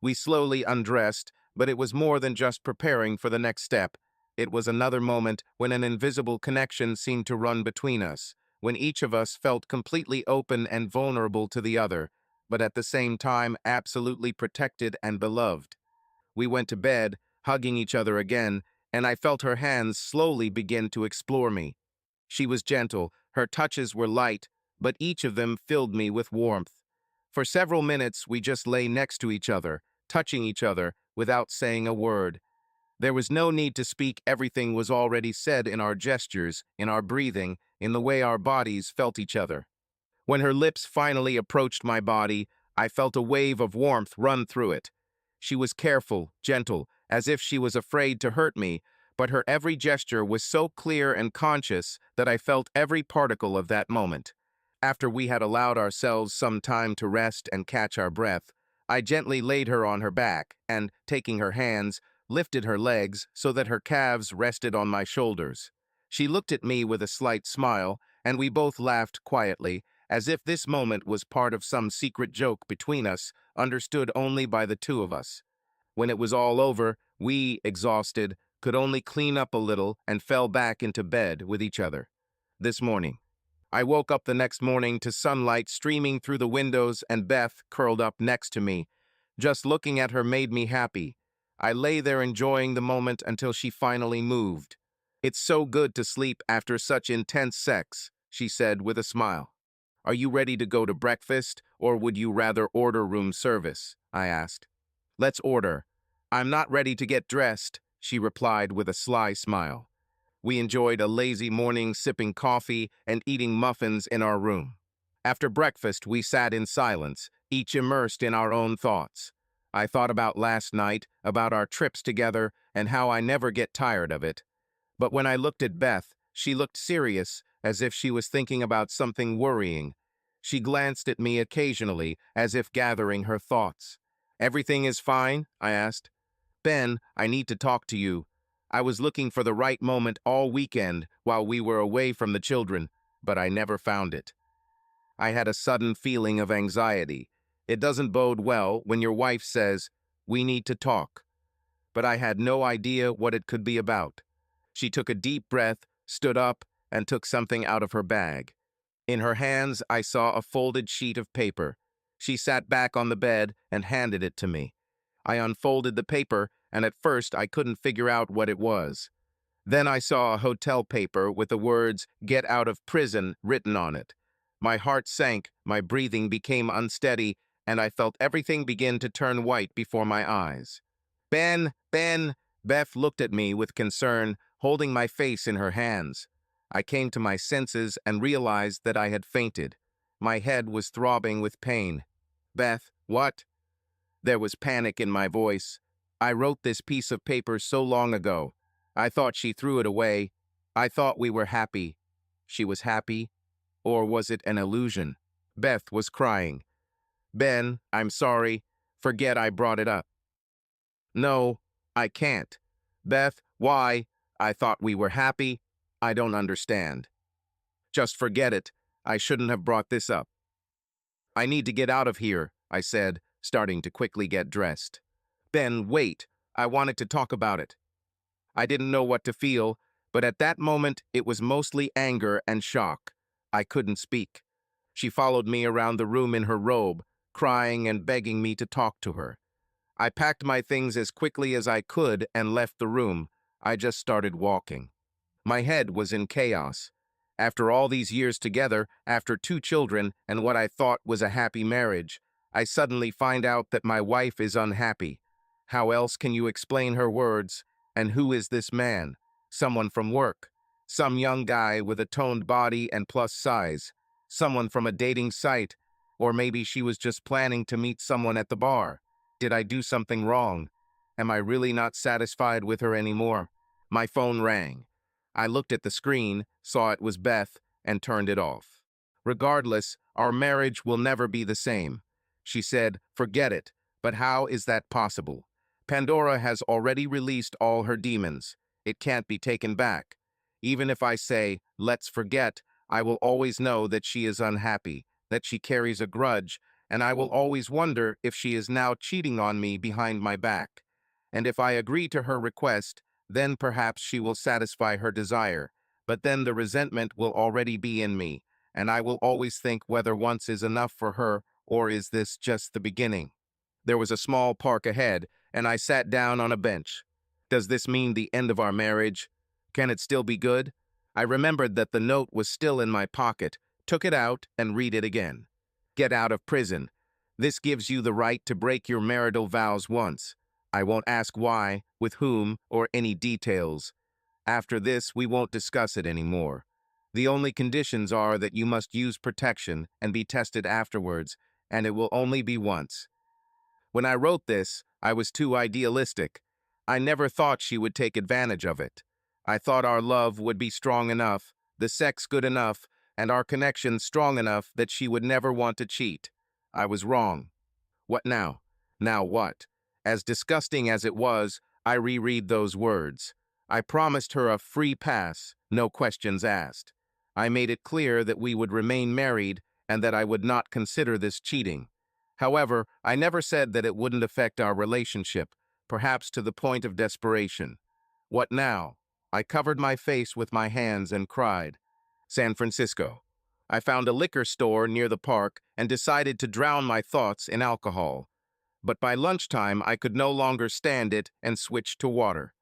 We slowly undressed, but it was more than just preparing for the next step. It was another moment when an invisible connection seemed to run between us, when each of us felt completely open and vulnerable to the other, but at the same time absolutely protected and beloved. We went to bed, hugging each other again, and I felt her hands slowly begin to explore me. She was gentle, her touches were light, but each of them filled me with warmth. For several minutes, we just lay next to each other, touching each other, without saying a word. There was no need to speak, everything was already said in our gestures, in our breathing, in the way our bodies felt each other. When her lips finally approached my body, I felt a wave of warmth run through it. She was careful, gentle, as if she was afraid to hurt me, but her every gesture was so clear and conscious that I felt every particle of that moment. After we had allowed ourselves some time to rest and catch our breath, I gently laid her on her back and, taking her hands, lifted her legs so that her calves rested on my shoulders. She looked at me with a slight smile, and we both laughed quietly, as if this moment was part of some secret joke between us, understood only by the two of us. When it was all over, we, exhausted, could only clean up a little and fell back into bed with each other. This morning, I woke up the next morning to sunlight streaming through the windows and Beth curled up next to me. Just looking at her made me happy. I lay there enjoying the moment until she finally moved. "It's so good to sleep after such intense sex," she said with a smile. "Are you ready to go to breakfast, or would you rather order room service?" I asked. "Let's order." "I'm not ready to get dressed," she replied with a sly smile. We enjoyed a lazy morning sipping coffee and eating muffins in our room. After breakfast, we sat in silence, each immersed in our own thoughts. I thought about last night, about our trips together, and how I never get tired of it. But when I looked at Beth, she looked serious, as if she was thinking about something worrying. She glanced at me occasionally, as if gathering her thoughts. "Everything is fine?" I asked. "Ben, I need to talk to you. I was looking for the right moment all weekend while we were away from the children, but I never found it." I had a sudden feeling of anxiety. It doesn't bode well when your wife says, "We need to talk." But I had no idea what it could be about. She took a deep breath, stood up, and took something out of her bag. In her hands, I saw a folded sheet of paper. She sat back on the bed and handed it to me. I unfolded the paper, and at first I couldn't figure out what it was. Then I saw a hotel paper with the words, "Get out of prison," written on it. My heart sank, my breathing became unsteady, and I felt everything begin to turn white before my eyes. Ben! Beth looked at me with concern, holding my face in her hands. I came to my senses and realized that I had fainted. My head was throbbing with pain. Beth, what? There was panic in my voice. I wrote this piece of paper so long ago. I thought she threw it away. I thought we were happy. She was happy? Or was it an illusion? Beth was crying. Ben, I'm sorry. Forget I brought it up. No, I can't. Beth, why? I thought we were happy. I don't understand. Just forget it. I shouldn't have brought this up. I need to get out of here, I said, starting to quickly get dressed. Ben, wait. I wanted to talk about it. I didn't know what to feel, but at that moment it was mostly anger and shock. I couldn't speak. She followed me around the room in her robe, crying and begging me to talk to her. I packed my things as quickly as I could and left the room. I just started walking. My head was in chaos. After all these years together, after 2 children and what I thought was a happy marriage, I suddenly find out that my wife is unhappy. How else can you explain her words? And who is this man? Someone from work. Some young guy with a toned body and plus size. Someone from a dating site. Or maybe she was just planning to meet someone at the bar. Did I do something wrong? Am I really not satisfied with her anymore? My phone rang. I looked at the screen, saw it was Beth, and turned it off. Regardless, our marriage will never be the same. She said, forget it. But how is that possible? Pandora has already released all her demons. It can't be taken back. Even if I say, let's forget, I will always know that she is unhappy, that she carries a grudge, and I will always wonder if she is now cheating on me behind my back. And if I agree to her request, then perhaps she will satisfy her desire. But then the resentment will already be in me, and I will always think whether once is enough for her, or is this just the beginning? There was a small park ahead, and I sat down on a bench. Does this mean the end of our marriage? Can it still be good? I remembered that the note was still in my pocket, took it out, and read it again. Get out of prison. This gives you the right to break your marital vows once. I won't ask why, with whom, or any details. After this, we won't discuss it anymore. The only conditions are that you must use protection and be tested afterwards, and it will only be once. When I wrote this, I was too idealistic. I never thought she would take advantage of it. I thought our love would be strong enough, the sex good enough, and our connection strong enough that she would never want to cheat. I was wrong. What now? Now what? As disgusting as it was, I reread those words. I promised her a free pass, no questions asked. I made it clear that we would remain married and that I would not consider this cheating. However, I never said that it wouldn't affect our relationship, perhaps to the point of desperation. What now? I covered my face with my hands and cried. San Francisco. I found a liquor store near the park and decided to drown my thoughts in alcohol. But by lunchtime, I could no longer stand it and switched to water.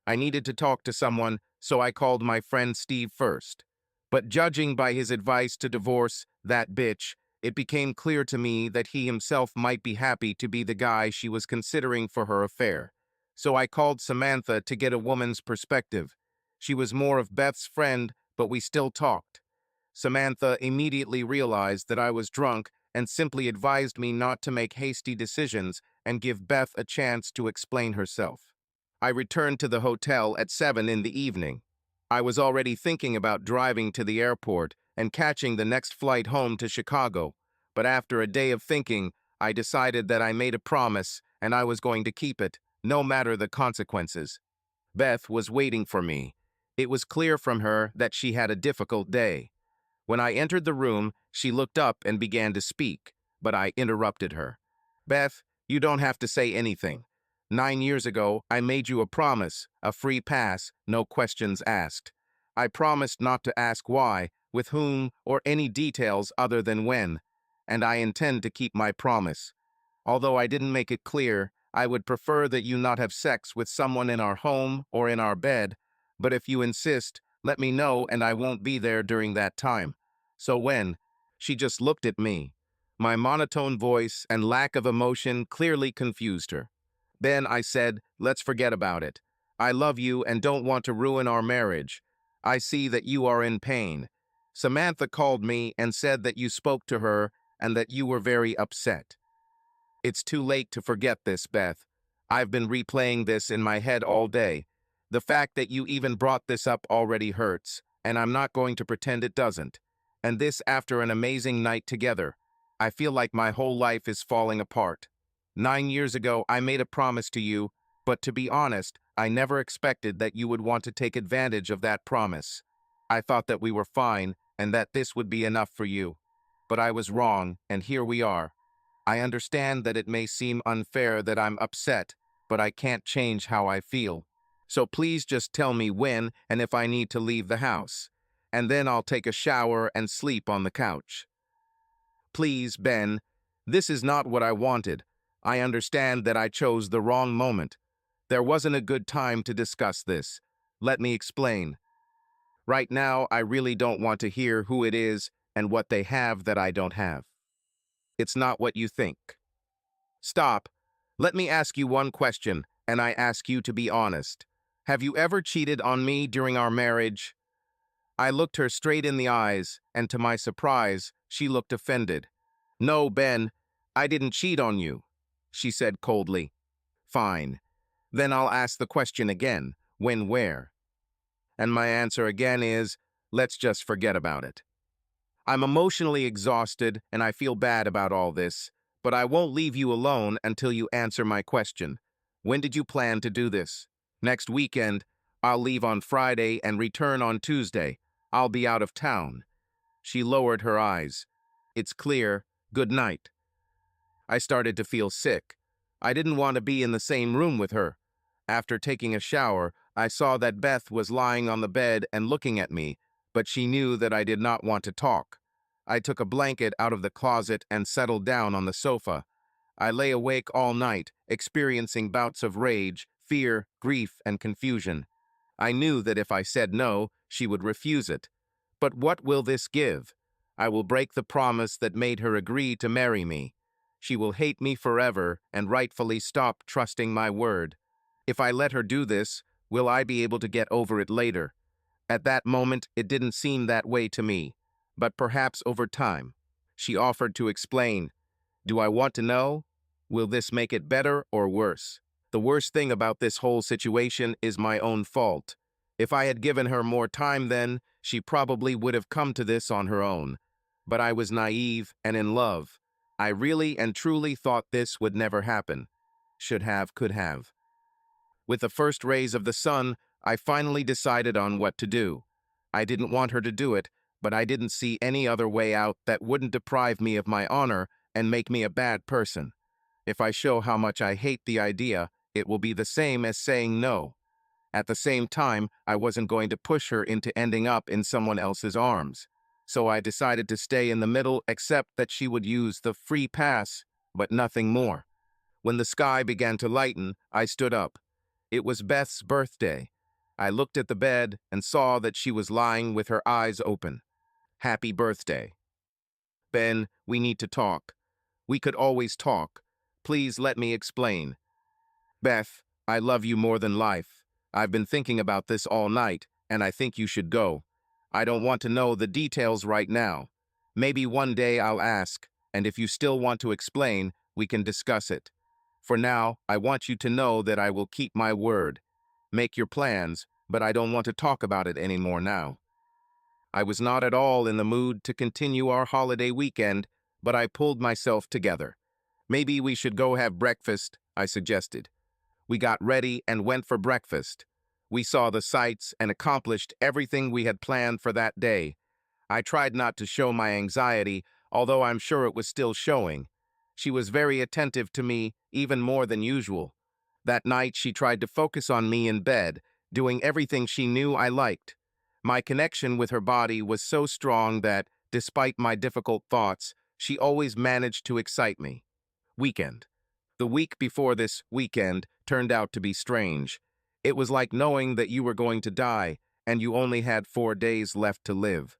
I needed to talk to someone, so I called my friend Steve first. But judging by his advice to divorce that bitch, it became clear to me that he himself might be happy to be the guy she was considering for her affair. So I called Samantha to get a woman's perspective. She was more of Beth's friend, but we still talked. Samantha immediately realized that I was drunk and simply advised me not to make hasty decisions and give Beth a chance to explain herself. I returned to the hotel at 7 in the evening. I was already thinking about driving to the airport and catching the next flight home to Chicago, but after a day of thinking, I decided that I made a promise and I was going to keep it, no matter the consequences. Beth was waiting for me. It was clear from her that she had a difficult day. When I entered the room, she looked up and began to speak, but I interrupted her. Beth, you don't have to say anything. 9 years ago, I made you a promise, a free pass, no questions asked. I promised not to ask why, with whom, or any details other than when. and I intend to keep my promise. Although I didn't make it clear, I would prefer that you not have sex with someone in our home or in our bed, but if you insist, let me know and I won't be there during that time. So when? She just looked at me. My monotone voice and lack of emotion clearly confused her. Then I said, let's forget about it. I love you and don't want to ruin our marriage. I see that you are in pain. Samantha called me and said that you spoke to her and that you were very upset. It's too late to forget this, Beth. I've been replaying this in my head all day. The fact that you even brought this up already hurts, and I'm not going to pretend it doesn't. And this after an amazing night together. I feel like my whole life is falling apart. 9 years ago, I made a promise to you, but to be honest, I never expected that you would want to take advantage of that promise. I thought that we were fine and that this would be enough for you. But I was wrong, and here we are. I understand that it may seem unfair that I'm upset, but I can't change how I feel. So please just tell me when and if I need to leave the house. And then I'll take a shower and sleep on the couch. Please, Ben. This is not what I wanted. I understand that I chose the wrong moment. There wasn't a good time to discuss this. Let me explain. Right now, I really don't want to hear who it is and what they have that I don't have. It's not what you think. Stop. Let me ask you one question, and I ask you to be honest. Have you ever cheated on me during our marriage? I looked her straight in the eyes, and to my surprise, she looked offended. No, Ben, I didn't cheat on you, she said coldly. Fine. Then I'll ask the question again. When, where? And my answer again is, let's just forget about it. I'm emotionally exhausted and I feel bad about all this, but I won't leave you alone until you answer my question. When did you plan to do this? Next weekend. I'll leave on Friday and return on Tuesday. I'll be out of town. She lowered her eyes. It's clear. Good night. I started to feel sick. I didn't want to be in the same room with her. After taking a shower, I saw that Beth was lying on the bed and looking at me, but she knew that I did not want to talk. I took a blanket out of the closet and settled down on the sofa. I lay awake all night, experiencing bouts of rage, fear, grief, and confusion. I knew that if I said no, she would refuse it. But what will this give? I will break the promise that made her agree to marry me. She will hate me forever and rightfully stop trusting my word. If I let her do this, will I be able to get over it later? At that moment, it didn't seem that way to me, but perhaps over time. She offered to explain. Do I want to know? Will this make it better or worse? The worst thing about this whole situation is my own fault. If I had given her more time then, she probably would have come to this on her own. But I was naive and in love. I really and truly thought this would never happen. Should have, could have. With the first rays of the sun, I finally decided on what to do. I didn't want her to do it, but I didn't see any other way out that wouldn't deprive me of my honor and make me a bad person. If I show how much I hate the idea, it will be the same as saying no. At the same time, I wasn't going to push her into ending up in someone else's arms. So I decided to stay in the middle, except that she would use the free pass, but nothing more. When the sky began to lighten, I stood up. It was Beth's birthday. I looked at the bed and saw that she was lying with her eyes open. Happy birthday. Ben, we need to talk. We could always talk. Please let me explain. Beth, I love you more than life. I've been thinking about this all night, and I think you should go. I don't want to know the details right now. Maybe one day I'll ask, and if you still want to explain, we can discuss it. For now, I want you to know that I will keep my word. Make your plans, but I don't want to talk about it anymore now. I was not at all in the mood to continue our holiday weekend, but I pulled myself together. Maybe we should go have breakfast, I suggested. We got ready and went for breakfast. We saw the sights and accomplished everything we had planned for that day. I tried not to show my anxiety, although I'm sure it was still showing. She was very attentive to me, even more than usual. That night she tried to focus on me in bed, doing everything she knew I liked. My connection with her body was so strong that, despite my difficult thoughts, she always managed to excite me. Weekend. The week before this weekend turned out to be strange. It was like knowing that you were going to die and you only had 4 days left to live.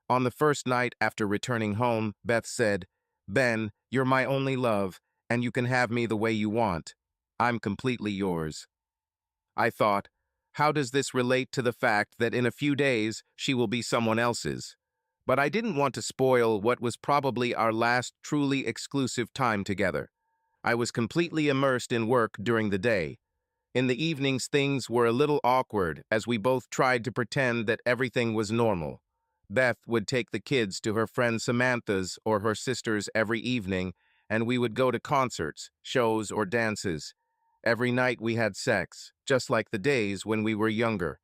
On the first night after returning home, Beth said, "Ben, you're my only love, and you can have me the way you want. I'm completely yours." I thought, how does this relate to the fact that in a few days she will be someone else's? But I didn't want to spoil what was probably our last truly exclusive time together. I was completely immersed in work during the day. In the evenings, things were a little awkward as we both tried to pretend that everything was normal. Beth would take the kids to her friend Samantha's or her sister's every evening, and we would go to concerts, shows, or dances. Every night we had sex, just like the days when we were younger.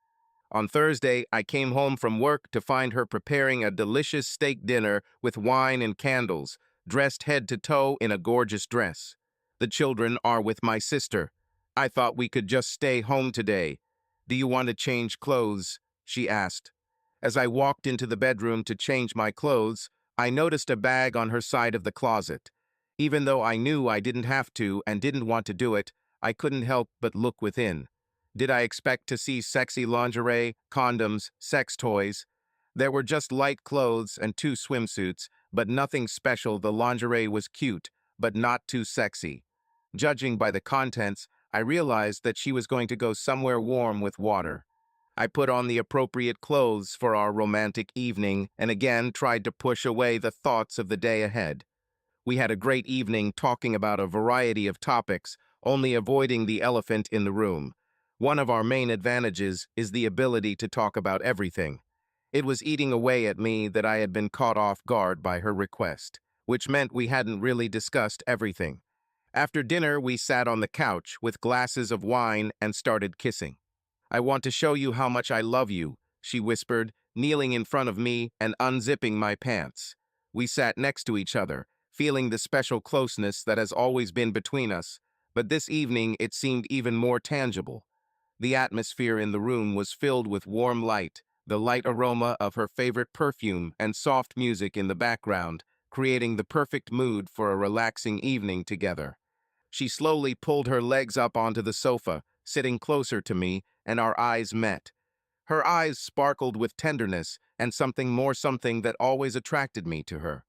On Thursday, I came home from work to find her preparing a delicious steak dinner with wine and candles, dressed head to toe in a gorgeous dress. The children are with my sister. I thought we could just stay home today. "Do you want to change clothes?" she asked. As I walked into the bedroom to change my clothes, I noticed a bag on her side of the closet. Even though I knew I didn't have to and didn't want to do it, I couldn't help but look within. Did I expect to see sexy lingerie, condoms, sex toys? There were just light clothes and 2 swimsuits, but nothing special. The lingerie was cute, but not too sexy. Judging by the contents, I realized that she was going to go somewhere warm with water. I put on the appropriate clothes for our romantic evening and again tried to push away the thoughts of the day ahead. We had a great evening talking about a variety of topics, only avoiding the elephant in the room. One of our main advantages is the ability to talk about everything. It was eating away at me that I had been caught off guard by her request, which meant we hadn't really discussed everything. After dinner, we sat on the couch with glasses of wine and started kissing. "I want to show you how much I love you," she whispered, kneeling in front of me and unzipping my pants. We sat next to each other, feeling the special closeness that has always been between us, but this evening it seemed even more tangible. The atmosphere in the room was filled with warm light, the light aroma of her favorite perfume and soft music in the background, creating the perfect mood for a relaxing evening together. She slowly pulled her legs up onto the sofa, sitting closer to me, and our eyes met. Her eyes sparkled with tenderness and something that always attracted me to her.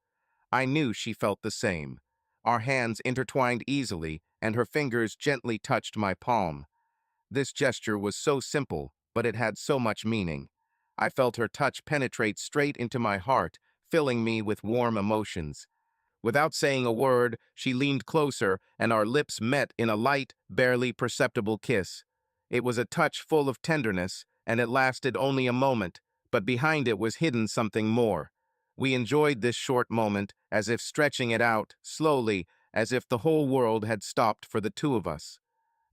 I knew she felt the same. Our hands intertwined easily, and her fingers gently touched my palm. This gesture was so simple, but it had so much meaning. I felt her touch penetrate straight into my heart, filling me with warm emotions. Without saying a word, she leaned closer, and our lips met in a light, barely perceptible kiss. It was a touch full of tenderness, and it lasted only a moment, but behind it was hidden something more. We enjoyed this short moment, as if stretching it out, slowly, as if the whole world had stopped for the two of us.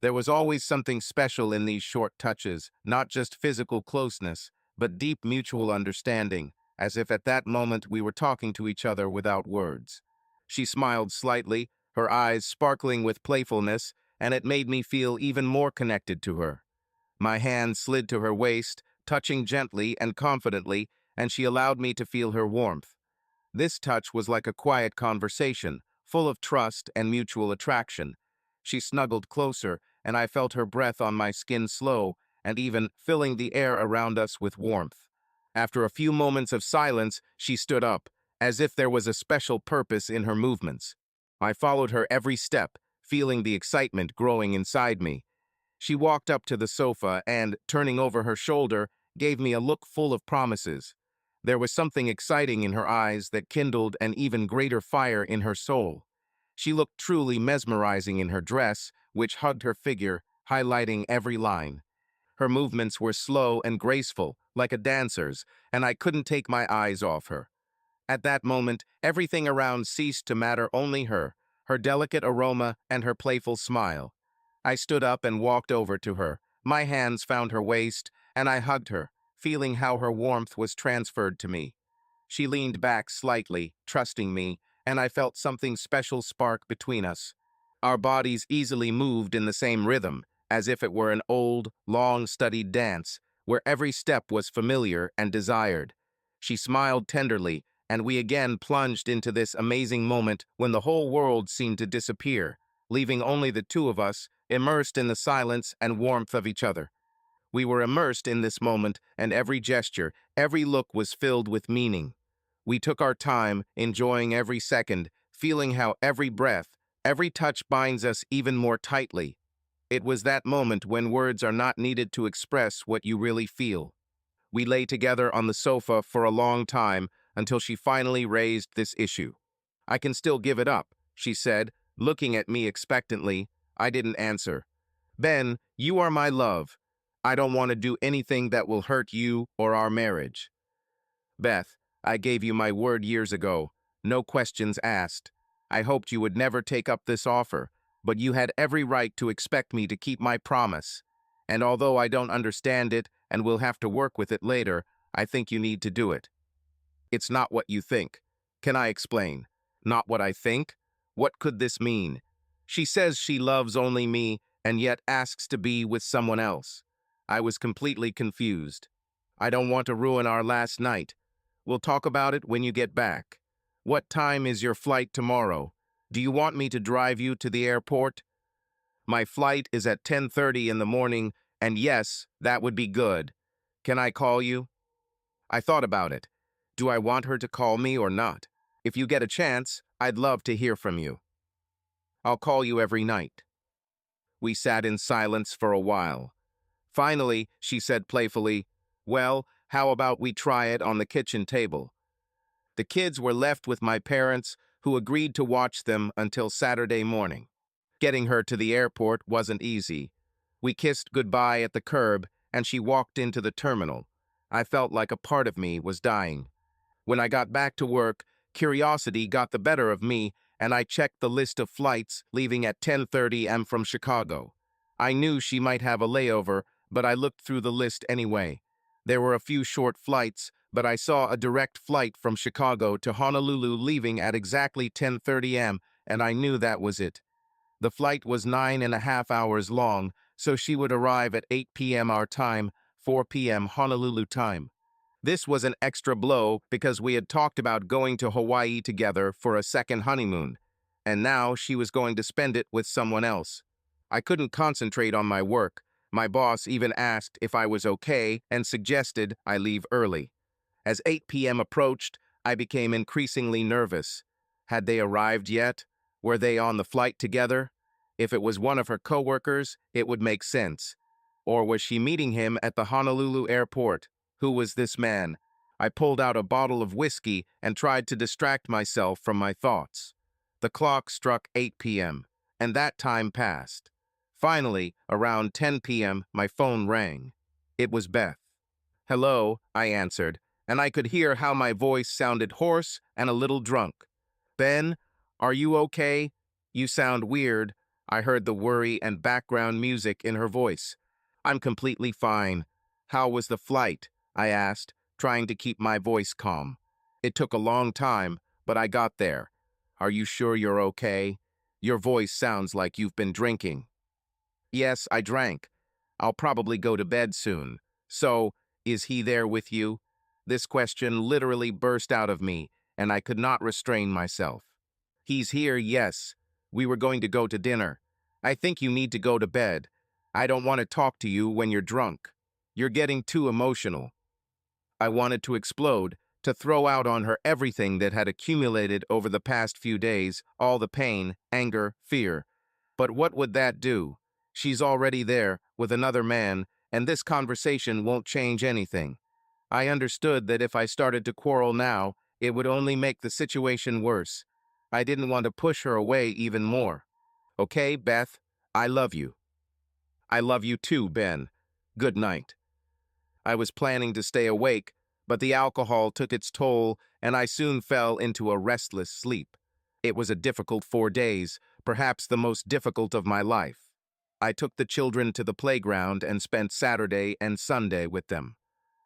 There was always something special in these short touches, not just physical closeness, but deep mutual understanding, as if at that moment we were talking to each other without words. She smiled slightly, her eyes sparkling with playfulness, and it made me feel even more connected to her. My hand slid to her waist, touching gently and confidently, and she allowed me to feel her warmth. This touch was like a quiet conversation, full of trust and mutual attraction. She snuggled closer, and I felt her breath on my skin slow, and even filling the air around us with warmth. After a few moments of silence, she stood up, as if there was a special purpose in her movements. I followed her every step, feeling the excitement growing inside me. She walked up to the sofa and, turning over her shoulder, gave me a look full of promises. There was something exciting in her eyes that kindled an even greater fire in her soul. She looked truly mesmerizing in her dress, which hugged her figure, highlighting every line. Her movements were slow and graceful, like a dancer's, and I couldn't take my eyes off her. At that moment, everything around ceased to matter, only her delicate aroma and her playful smile. I stood up and walked over to her. My hands found her waist, and I hugged her, feeling how her warmth was transferred to me. She leaned back slightly, trusting me, and I felt something special spark between us. Our bodies easily moved in the same rhythm, as if it were an old, long-studied dance, where every step was familiar and desired. She smiled tenderly, and we again plunged into this amazing moment when the whole world seemed to disappear, leaving only the two of us, immersed in the silence and warmth of each other. We were immersed in this moment, and every gesture, every look was filled with meaning. We took our time, enjoying every second, feeling how every breath, every touch binds us even more tightly. It was that moment when words are not needed to express what you really feel. We lay together on the sofa for a long time until she finally raised this issue. "I can still give it up," she said, looking at me expectantly. I didn't answer. "Ben, you are my love. I don't want to do anything that will hurt you or our marriage." "Beth, I gave you my word years ago. No questions asked. I hoped you would never take up this offer, but you had every right to expect me to keep my promise. And although I don't understand it and will have to work with it later, I think you need to do it." "It's not what you think." "Can I explain?" "Not what I think? What could this mean?" "She says she loves only me and yet asks to be with someone else." I was completely confused. "I don't want to ruin our last night. We'll talk about it when you get back." "What time is your flight tomorrow? Do you want me to drive you to the airport?" "My flight is at 10:30 in the morning, and yes, that would be good. Can I call you?" I thought about it. Do I want her to call me or not? "If you get a chance, I'd love to hear from you." "I'll call you every night." We sat in silence for a while. Finally, she said playfully, "Well, how about we try it on the kitchen table?" The kids were left with my parents, who agreed to watch them until Saturday morning. Getting her to the airport wasn't easy. We kissed goodbye at the curb, and she walked into the terminal. I felt like a part of me was dying. When I got back to work, curiosity got the better of me, and I checked the list of flights leaving at 10:30 am from Chicago. I knew she might have a layover, but I looked through the list anyway. There were a few short flights, but I saw a direct flight from Chicago to Honolulu leaving at exactly 10:30 am, and I knew that was it. The flight was 9.5 hours long, so she would arrive at 8 p.m. our time, 4 p.m. Honolulu time. This was an extra blow because we had talked about going to Hawaii together for a second honeymoon, and now she was going to spend it with someone else. I couldn't concentrate on my work. My boss even asked if I was okay and suggested I leave early. As 8 p.m. approached, I became increasingly nervous. Had they arrived yet? Were they on the flight together? If it was one of her coworkers, it would make sense. Or was she meeting him at the Honolulu airport? Who was this man? I pulled out a bottle of whiskey and tried to distract myself from my thoughts. The clock struck 8 p.m., and that time passed. Finally, around 10 p.m., my phone rang. It was Beth. "Hello," I answered, and I could hear how my voice sounded hoarse and a little drunk. "Ben, are you okay? You sound weird." I heard the worry and background music in her voice. "I'm completely fine." "How was the flight?" I asked, trying to keep my voice calm. "It took a long time, but I got there." "Are you sure you're okay? Your voice sounds like you've been drinking." "Yes, I drank. I'll probably go to bed soon." "So, is he there with you?" This question literally burst out of me, and I could not restrain myself. "He's here, yes. We were going to go to dinner. I think you need to go to bed. I don't want to talk to you when you're drunk. You're getting too emotional." I wanted to explode, to throw out on her everything that had accumulated over the past few days, all the pain, anger, fear. But what would that do? She's already there, with another man, and this conversation won't change anything. I understood that if I started to quarrel now, it would only make the situation worse. I didn't want to push her away even more. "Okay, Beth, I love you." "I love you too, Ben. Good night." I was planning to stay awake, but the alcohol took its toll, and I soon fell into a restless sleep. It was a difficult 4 days, perhaps the most difficult of my life. I took the children to the playground and spent Saturday and Sunday with them.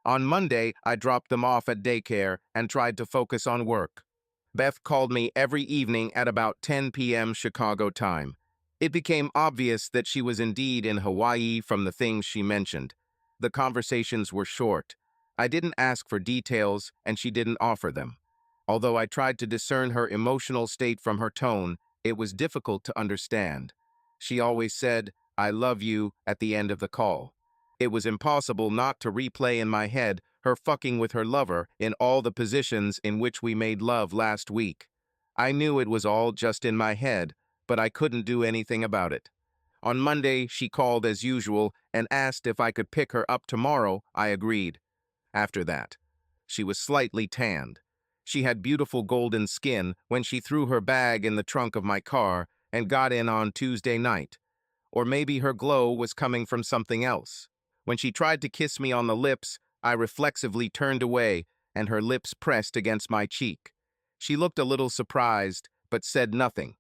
On Monday, I dropped them off at daycare and tried to focus on work. Beth called me every evening at about 10 p.m. Chicago time. It became obvious that she was indeed in Hawaii from the things she mentioned. The conversations were short. I didn't ask for details, and she didn't offer them. Although I tried to discern her emotional state from her tone, it was difficult to understand. She always said, "I love you," at the end of the call. It was impossible not to replay in my head her fucking with her lover in all the positions in which we made love last week. I knew it was all just in my head, but I couldn't do anything about it. On Monday, she called as usual and asked if I could pick her up tomorrow. I agreed. After that, she was slightly tanned. She had beautiful golden skin when she threw her bag in the trunk of my car and got in on Tuesday night. Or maybe her glow was coming from something else. When she tried to kiss me on the lips, I reflexively turned away and her lips pressed against my cheek. She looked a little surprised, but said nothing.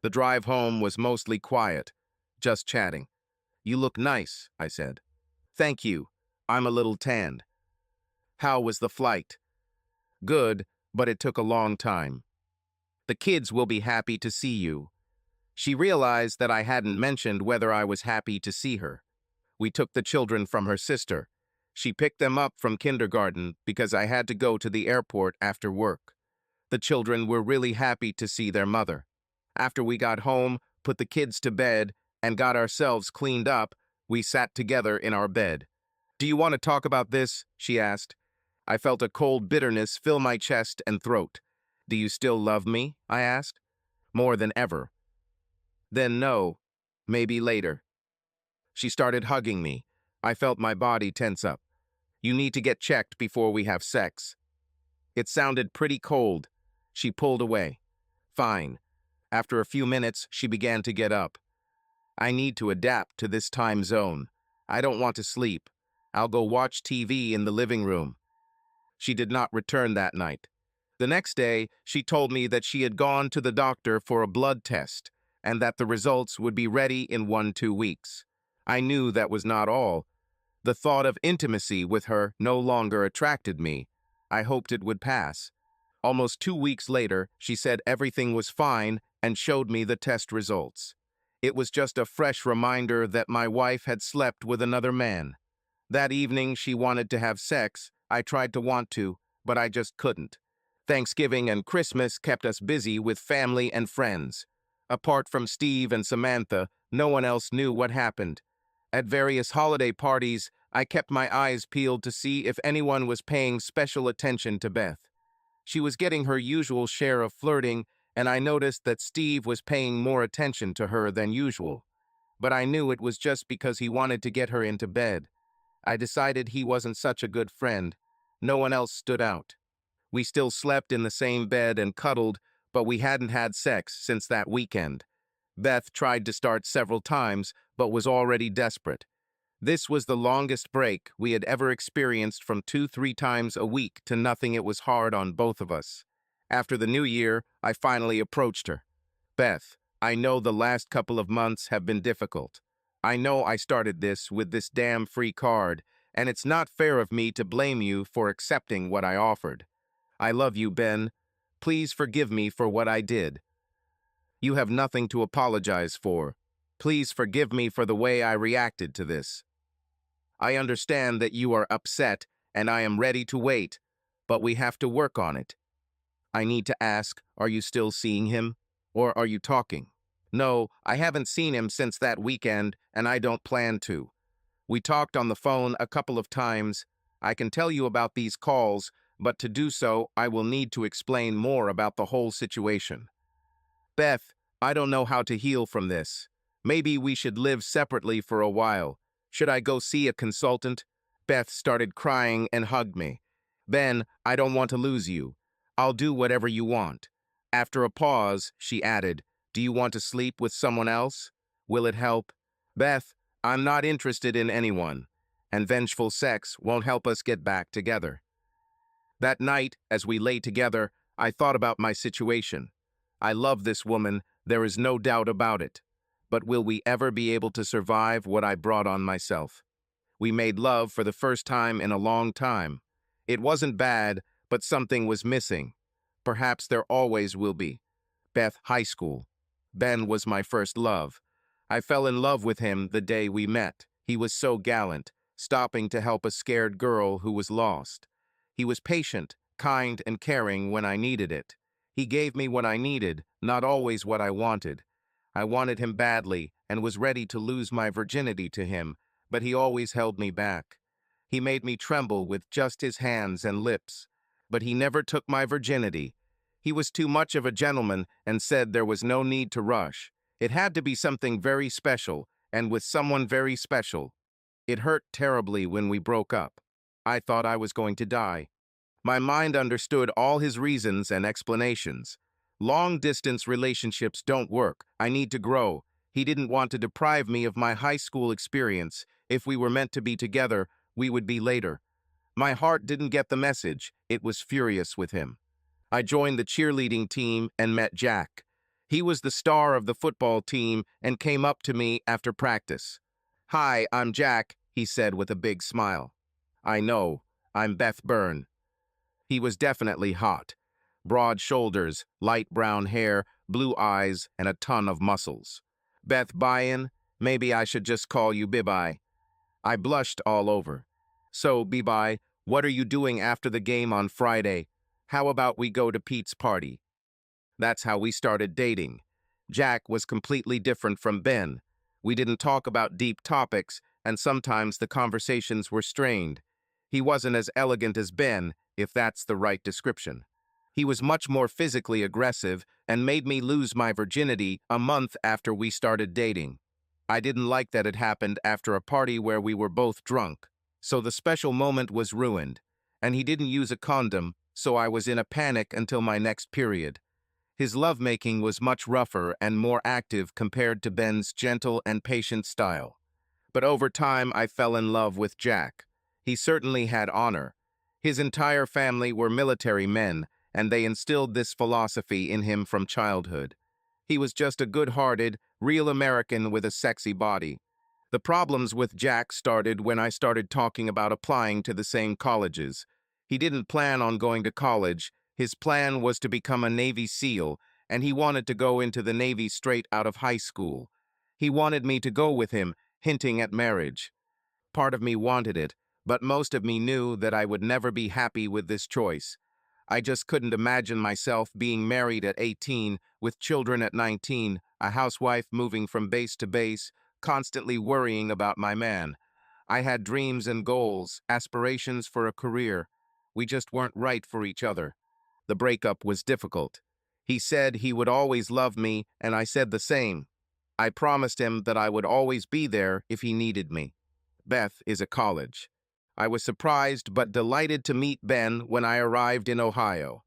The drive home was mostly quiet, just chatting. "You look nice," I said. "Thank you. I'm a little tanned." "How was the flight?" "Good, but it took a long time." "The kids will be happy to see you." She realized that I hadn't mentioned whether I was happy to see her. We took the children from her sister. She picked them up from kindergarten because I had to go to the airport after work. The children were really happy to see their mother. After we got home, put the kids to bed, and got ourselves cleaned up, we sat together in our bed. "Do you want to talk about this?" she asked. I felt a cold bitterness fill my chest and throat. "Do you still love me?" I asked. "More than ever." "Then no. Maybe later." She started hugging me. I felt my body tense up. "You need to get checked before we have sex." It sounded pretty cold. She pulled away. "Fine." After a few minutes, she began to get up. "I need to adapt to this time zone. I don't want to sleep. I'll go watch TV in the living room." She did not return that night. The next day, she told me that she had gone to the doctor for a blood test and that the results would be ready in 1-2 weeks. I knew that was not all. The thought of intimacy with her no longer attracted me. I hoped it would pass. Almost 2 weeks later, she said everything was fine and showed me the test results. It was just a fresh reminder that my wife had slept with another man. That evening, she wanted to have sex. I tried to want to, but I just couldn't. Thanksgiving and Christmas kept us busy with family and friends. Apart from Steve and Samantha, no one else knew what happened. At various holiday parties, I kept my eyes peeled to see if anyone was paying special attention to Beth. She was getting her usual share of flirting, and I noticed that Steve was paying more attention to her than usual. But I knew it was just because he wanted to get her into bed. I decided he wasn't such a good friend. No one else stood out. We still slept in the same bed and cuddled, but we hadn't had sex since that weekend. Beth tried to start several times, but was already desperate. This was the longest break we had ever experienced, from 2-3 times a week to nothing. It was hard on both of us. After the new year, I finally approached her. "Beth, I know the last couple of months have been difficult. I know I started this with this damn free card, and it's not fair of me to blame you for accepting what I offered. I love you, Ben. Please forgive me for what I did. You have nothing to apologize for. Please forgive me for the way I reacted to this. I understand that you are upset, and I am ready to wait, but we have to work on it. I need to ask, are you still seeing him? Or are you talking?" "No, I haven't seen him since that weekend, and I don't plan to. We talked on the phone a couple of times. I can tell you about these calls, but to do so, I will need to explain more about the whole situation." "Beth, I don't know how to heal from this. Maybe we should live separately for a while. Should I go see a consultant?" Beth started crying and hugged me. "Ben, I don't want to lose you. I'll do whatever you want." After a pause, she added, "Do you want to sleep with someone else? Will it help?" "Beth, I'm not interested in anyone, and vengeful sex won't help us get back together." That night, as we lay together, I thought about my situation. I love this woman, there is no doubt about it. But will we ever be able to survive what I brought on myself? We made love for the first time in a long time. It wasn't bad, but something was missing. Perhaps there always will be. Beth, high school. Ben was my first love. I fell in love with him the day we met. He was so gallant, stopping to help a scared girl who was lost. He was patient, kind and caring when I needed it. He gave me what I needed, not always what I wanted. I wanted him badly and was ready to lose my virginity to him, but he always held me back. He made me tremble with just his hands and lips, but he never took my virginity. He was too much of a gentleman and said there was no need to rush. It had to be something very special, and with someone very special. It hurt terribly when we broke up. I thought I was going to die. My mind understood all his reasons and explanations. Long-distance relationships don't work. I need to grow. He didn't want to deprive me of my high school experience. If we were meant to be together, we would be later. My heart didn't get the message. It was furious with him. I joined the cheerleading team and met Jack. He was the star of the football team and came up to me after practice. "Hi, I'm Jack," he said with a big smile. "I know. I'm Beth Byrne." He was definitely hot. Broad shoulders, light brown hair, blue eyes, and a ton of muscles. "Beth Byen, maybe I should just call you Bibi." I blushed all over. "So, Bibi, what are you doing after the game on Friday? How about we go to Pete's party?" That's how we started dating. Jack was completely different from Ben. We didn't talk about deep topics, and sometimes the conversations were strained. He wasn't as elegant as Ben, if that's the right description. He was much more physically aggressive and made me lose my virginity a month after we started dating. I didn't like that it happened after a party where we were both drunk, so the special moment was ruined. And he didn't use a condom, so I was in a panic until my next period. His lovemaking was much rougher and more active compared to Ben's gentle and patient style. But over time, I fell in love with Jack. He certainly had honor. His entire family were military men, and they instilled this philosophy in him from childhood. He was just a good-hearted, real American with a sexy body. The problems with Jack started when I started talking about applying to the same colleges. He didn't plan on going to college. His plan was to become a Navy SEAL, and he wanted to go into the Navy straight out of high school. He wanted me to go with him, hinting at marriage. Part of me wanted it, but most of me knew that I would never be happy with this choice. I just couldn't imagine myself being married at 18, with children at 19, a housewife moving from base to base, constantly worrying about my man. I had dreams and goals, aspirations for a career. We just weren't right for each other. The breakup was difficult. He said he would always love me, and I said the same. I promised him that I would always be there if he needed me. Beth is at college. I was surprised but delighted to meet Ben when I arrived in Ohio.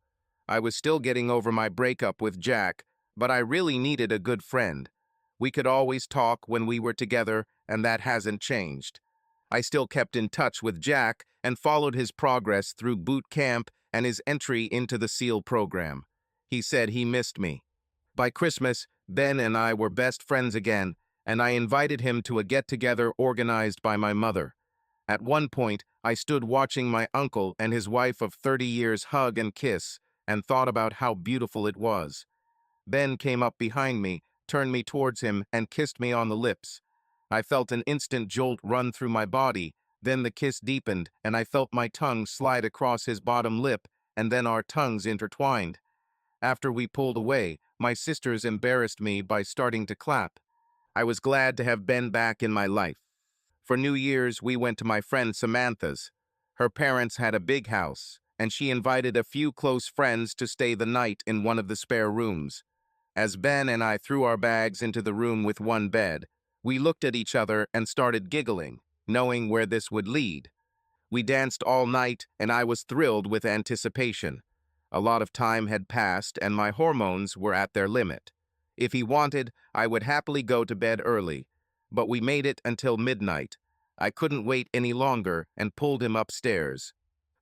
I was still getting over my breakup with Jack, but I really needed a good friend. We could always talk when we were together, and that hasn't changed. I still kept in touch with Jack and followed his progress through boot camp and his entry into the SEAL program. He said he missed me. By Christmas, Ben and I were best friends again, and I invited him to a get-together organized by my mother. At one point, I stood watching my uncle and his wife of 30 years hug and kiss, and thought about how beautiful it was. Ben came up behind me, turned me towards him, and kissed me on the lips. I felt an instant jolt run through my body, then the kiss deepened, and I felt my tongue slide across his bottom lip, and then our tongues intertwined. After we pulled away, my sisters embarrassed me by starting to clap. I was glad to have Ben back in my life. For New Year's, we went to my friend Samantha's. Her parents had a big house, and she invited a few close friends to stay the night in one of the spare rooms. As Ben and I threw our bags into the room with one bed, we looked at each other and started giggling, knowing where this would lead. We danced all night, and I was thrilled with anticipation. A lot of time had passed, and my hormones were at their limit. If he wanted, I would happily go to bed early, but we made it until midnight. I couldn't wait any longer and pulled him upstairs.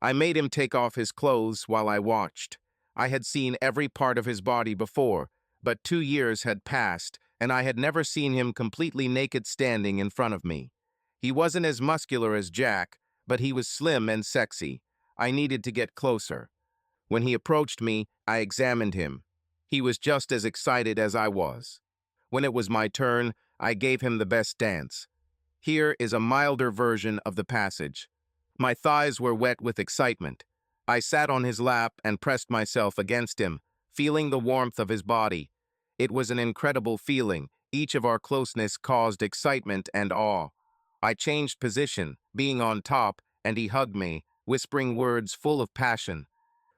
I made him take off his clothes while I watched. I had seen every part of his body before, but 2 years had passed, and I had never seen him completely naked standing in front of me. He wasn't as muscular as Jack, but he was slim and sexy. I needed to get closer. When he approached me, I examined him. He was just as excited as I was. When it was my turn, I gave him the best dance. Here is a milder version of the passage. My thighs were wet with excitement. I sat on his lap and pressed myself against him, feeling the warmth of his body. It was an incredible feeling. Each of our closeness caused excitement and awe. I changed position, being on top, and he hugged me, whispering words full of passion.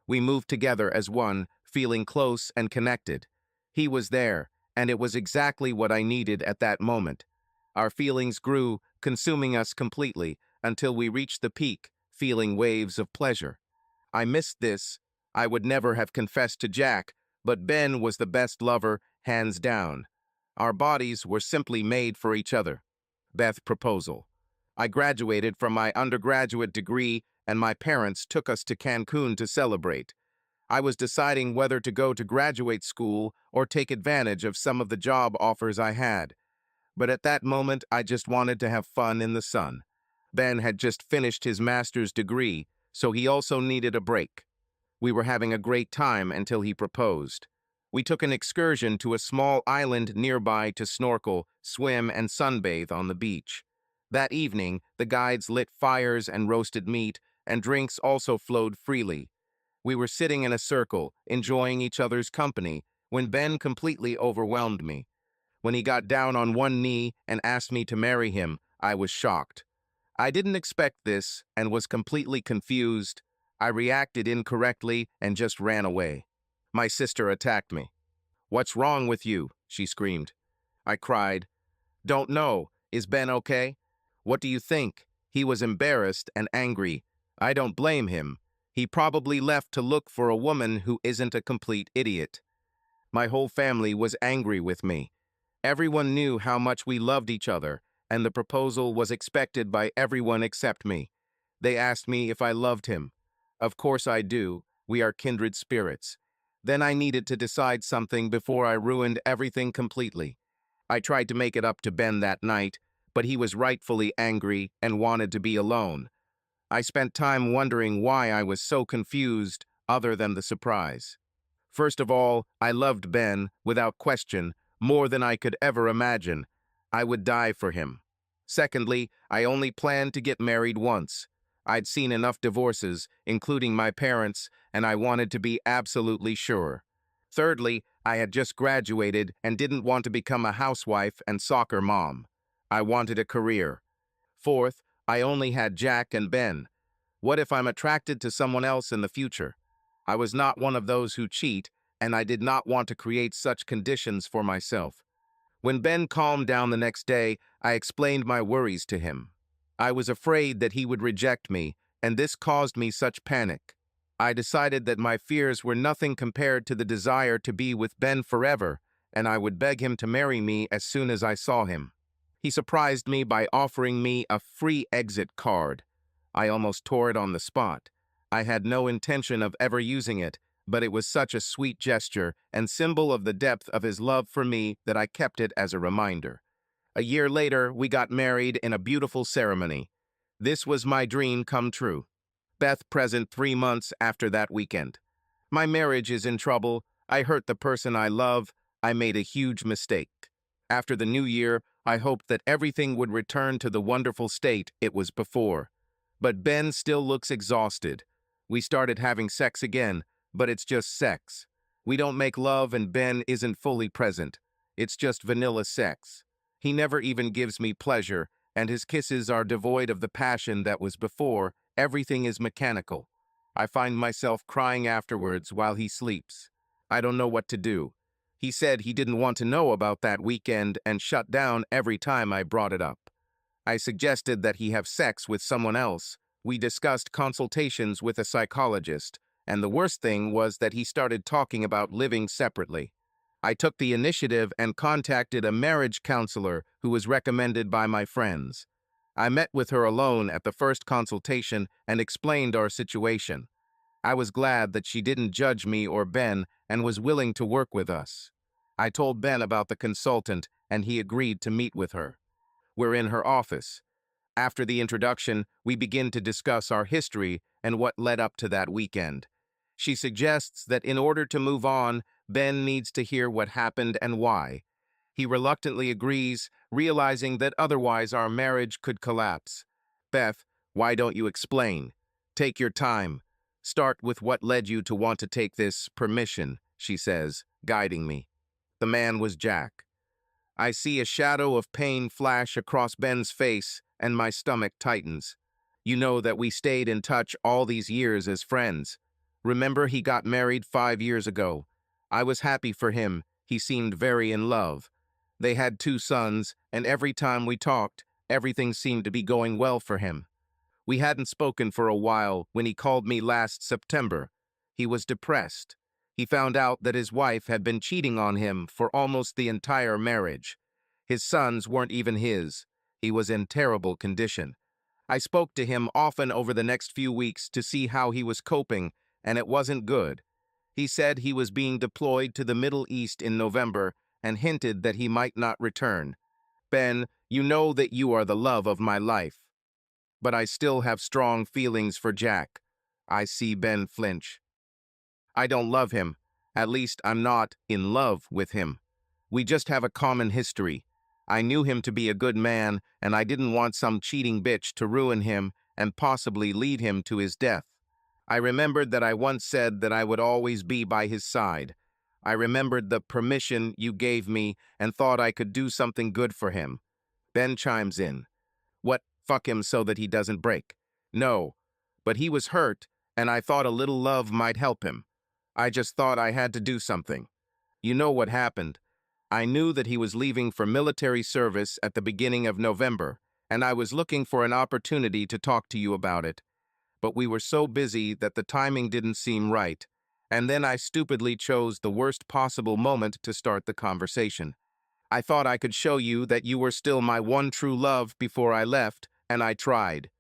We moved together as one, feeling close and connected. He was there, and it was exactly what I needed at that moment. Our feelings grew, consuming us completely, until we reached the peak, feeling waves of pleasure. I missed this. I would never have confessed to Jack, but Ben was the best lover, hands down. Our bodies were simply made for each other. Beth proposal. I graduated from my undergraduate degree, and my parents took us to Cancun to celebrate. I was deciding whether to go to graduate school or take advantage of some of the job offers I had. But at that moment, I just wanted to have fun in the sun. Ben had just finished his master's degree, so he also needed a break. We were having a great time until he proposed. We took an excursion to a small island nearby to snorkel, swim, and sunbathe on the beach. That evening, the guides lit fires and roasted meat, and drinks also flowed freely. We were sitting in a circle, enjoying each other's company, when Ben completely overwhelmed me. When he got down on one knee and asked me to marry him, I was shocked. I didn't expect this and was completely confused. I reacted incorrectly and just ran away. My sister attacked me. "What's wrong with you?" she screamed. I cried, "Don't know. Is Ben okay?" "What do you think?" He was embarrassed and angry. I don't blame him. He probably left to look for a woman who isn't a complete idiot. My whole family was angry with me. Everyone knew how much we loved each other, and the proposal was expected by everyone except me. They asked me if I loved him. Of course I do. We are kindred spirits. Then I needed to decide something before I ruined everything completely. I tried to make it up to Ben that night, but he was rightfully angry and wanted to be alone. I spent time wondering why I was so confused, other than the surprise. First of all, I loved Ben, without question, more than I could ever imagine. I would die for him. Secondly, I only planned to get married once. I'd seen enough divorces, including my parents, and I wanted to be absolutely sure. Thirdly, I had just graduated and didn't want to become a housewife and soccer mom. I wanted a career. Fourth, I only had Jack and Ben. What if I'm attracted to someone else in the future? I was not one of those who cheat, and I did not want to create such conditions for myself. When Ben calmed down the next day, I explained my worries to him. I was afraid that he would reject me, and this caused me such panic. I decided that my fears were nothing compared to the desire to be with Ben forever, and I would beg him to marry me as soon as I saw him. He surprised me by offering me a free exit card. I almost tore it on the spot. I had no intention of ever using it, but it was such a sweet gesture and symbol of the depth of his love for me that I kept it as a reminder. A year later, we got married in a beautiful ceremony. This was my dream come true. Beth present 3 months after that weekend. My marriage is in trouble. I hurt the person I love. I made a huge mistake. After the new year, I hoped that everything would return to the wonderful state it was before. But Ben still looks exhausted. We started having sex again, but it's just sex. We don't make love and Ben isn't fully present. It's just vanilla sex. He never even gives me pleasure, and his kisses are devoid of the passion that was before. Everything is mechanical. I find myself crying afterwards while he sleeps. I don't know what to do. He said he didn't want to know about that weekend and shut down every time I brought it up. I suggested that he have sex with someone else. We discussed consultations with a psychologist, and the worst thing was that he started talking about living separately. I took the initiative and contacted a marriage counselor who was recommended by my friends. I met with her alone at the first consultation and explained our situation. I was glad that she didn't judge me or Ben and was willing to work with us. I told Ben about the consultant, and he agreed to meet with her. We're in her office. After the introduction, we begin to discuss our history and what led up to that weekend. She suggests that in order to move on, Ben needs to hear what happened and why. He reluctantly agrees, realizing that otherwise our marriage could collapse. Beth, why don't you explain? Take your time. Start with what led you to want to take this permission, she says, guiding me. The man was Jack. I see a shadow of pain flash across Ben's face, and my stomach tightens. You know that we stayed in touch all these years as friends. Remember, he got married 5 years ago. I was happy for him. He seemed very in love. They had 2 sons, and every time we talked, everything seemed to be going well for him. We hadn't spoken for a while when he called me last September. He was depressed. He found out that his wife had been cheating on him for almost the entire marriage. His sons weren't even his. He was in terrible condition. I spoke to him often over the next few weeks to see how he was coping, and it wasn't good. He said he was being deployed to the Middle East in November and hinted that he might not return. Ben, you know that you are the love of my life. But I still have strong feelings for Jack. I see Ben flinch. I don't love him. At least I'm not in love with him. We just have a common history. I knew him to be a good man, and I didn't want some cheating bitch to ruin him and possibly lead him to his death. I remembered that I once said that I would always be by his side. I remembered the permission you gave me and thought I could do something good for him. Ben chimes in. What, fuck him so that he doesn't break? No, but he was hurt, and I thought a little love might help him. I just thought I had to do something. You know what happened. I knew that he was leaving for military service at the beginning of November, and I was looking for an opportunity to talk to you about it. But we were so busy that the timing didn't seem right, and then I stupidly chose the worst possible moment to start the conversation. I thought I could show you that you were still my one true love before I left, and I tried.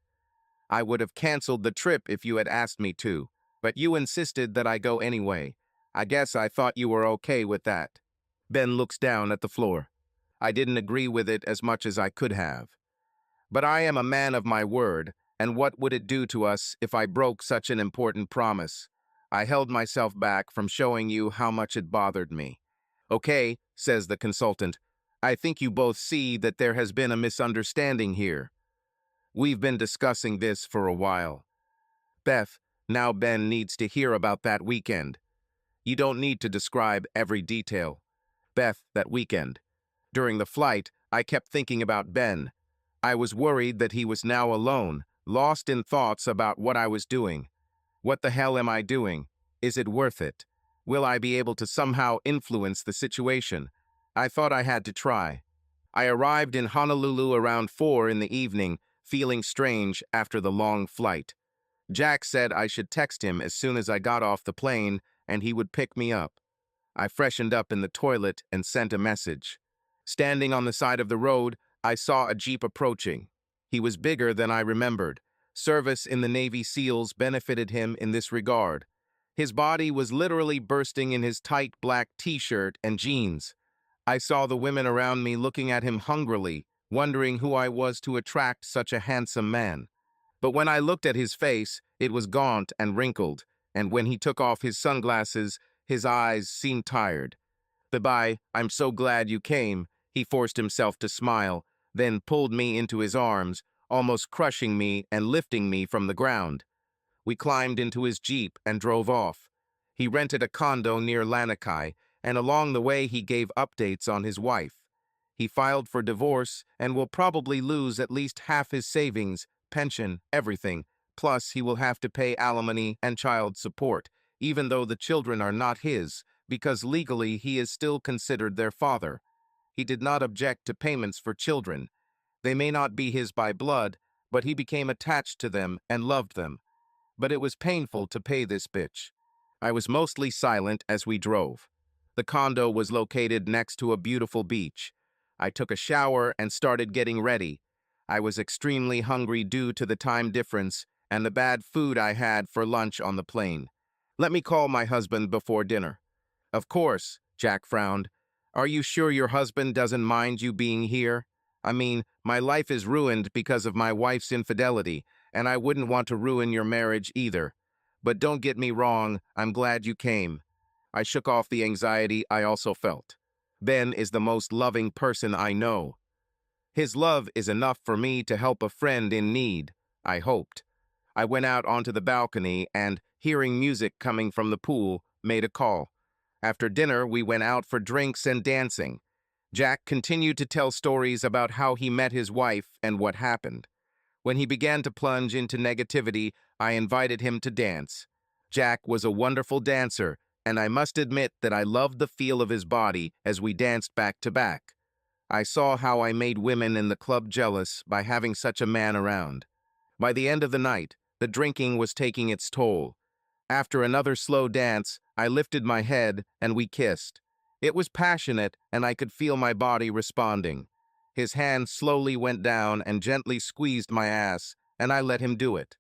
I would have canceled the trip if you had asked me to, but you insisted that I go anyway. I guess I thought you were okay with that. Ben looks down at the floor. I didn't agree with it as much as I could have. But I am a man of my word, and what would it do to us if I broke such an important promise? I held myself back from showing you how much it bothered me. Okay, says the consultant. I think you both see that there has been a misunderstanding here. We've been discussing this for a while. Beth, now Ben needs to hear about that weekend. You don't need to describe every detail. Beth, that weekend. During the flight, I kept thinking about Ben. I was worried that he was now alone, lost in thoughts about what I was doing. What the hell am I doing? Is it worth it? Will I be able to somehow influence the situation? I thought I had to try. I arrived in Honolulu around 4 in the evening, feeling strange after the long flight. Jack said I should text him as soon as I got off the plane, and he would pick me up. I freshened up in the toilet and sent a message. Standing on the side of the road, I saw a Jeep approaching. He was bigger than I remembered. Service in the Navy SEALs benefited him in this regard. His body was literally bursting in his tight black t-shirt and jeans. I saw the women around me looking at him hungrily, wondering who I was to attract such a handsome man. But when I looked at his face, it was gaunt and wrinkled, and when he took off his sunglasses, his eyes seemed tired. Bye-bye, I'm so glad you came. He forced himself to smile, then pulled me into his arms, almost crushing me and lifting me from the ground. We climbed into his Jeep and drove off. He rented a condo near Lanikai, and along the way he gave updates on his wife. He filed for divorce and will probably lose at least half his savings, pension, everything. Plus, he will have to pay alimony and child support, even though the children are not his, because legally he is still considered their father. He did not object to payments for children. They may not be his by blood, but he became attached to them and loved them. But it was painful to pay this bitch. I was mostly silent as we drove. The condo was located next to a beautiful beach. I took a shower and started getting ready. I was extremely hungry due to the time difference and the bad food I had for lunch on the plane. Let me call my husband before dinner. Of course, Jack frowned. Are you sure your husband doesn't mind you being here? I mean, my life is ruined because of my wife's infidelity, and I wouldn't want to ruin your marriage either. But don't get me wrong, I'm glad you came. I shook off the anxiety I also felt. Ben is the most loving person I know. His love is enough for me to help a friend in need, I hoped. I went out onto the balcony and hearing music coming from the pool, made a call. After dinner, we went out for drinks and dancing. Jack continued to tell stories about how he met his wife and what happened. When he began to plunge into negativity, I invited him to dance. Jack was a wonderful dancer, and I must admit that I loved the feel of his body as we danced back to back. I saw how I made women in the club jealous by having such a man around. By the end of the night, the drinking was taking its toll. After another slow dance, I lifted my head and we kissed. It was passionate, and I could feel my body responding. His hand slowly went down and gently squeezed my ass, and I let him do it.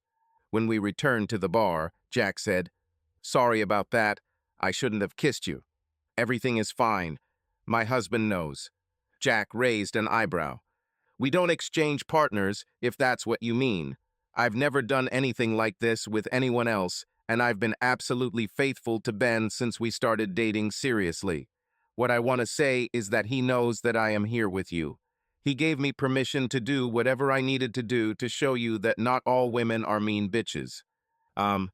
When we returned to the bar, Jack said, "Sorry about that. I shouldn't have kissed you. Everything is fine. My husband knows." Jack raised an eyebrow. "We don't exchange partners, if that's what you mean. I've never done anything like this with anyone else, and I've been absolutely faithful to Ben since we started dating seriously. What I want to say is that he knows that I am here with you. He gave me permission to do whatever I needed to do to show you that not all women are mean bitches." Um,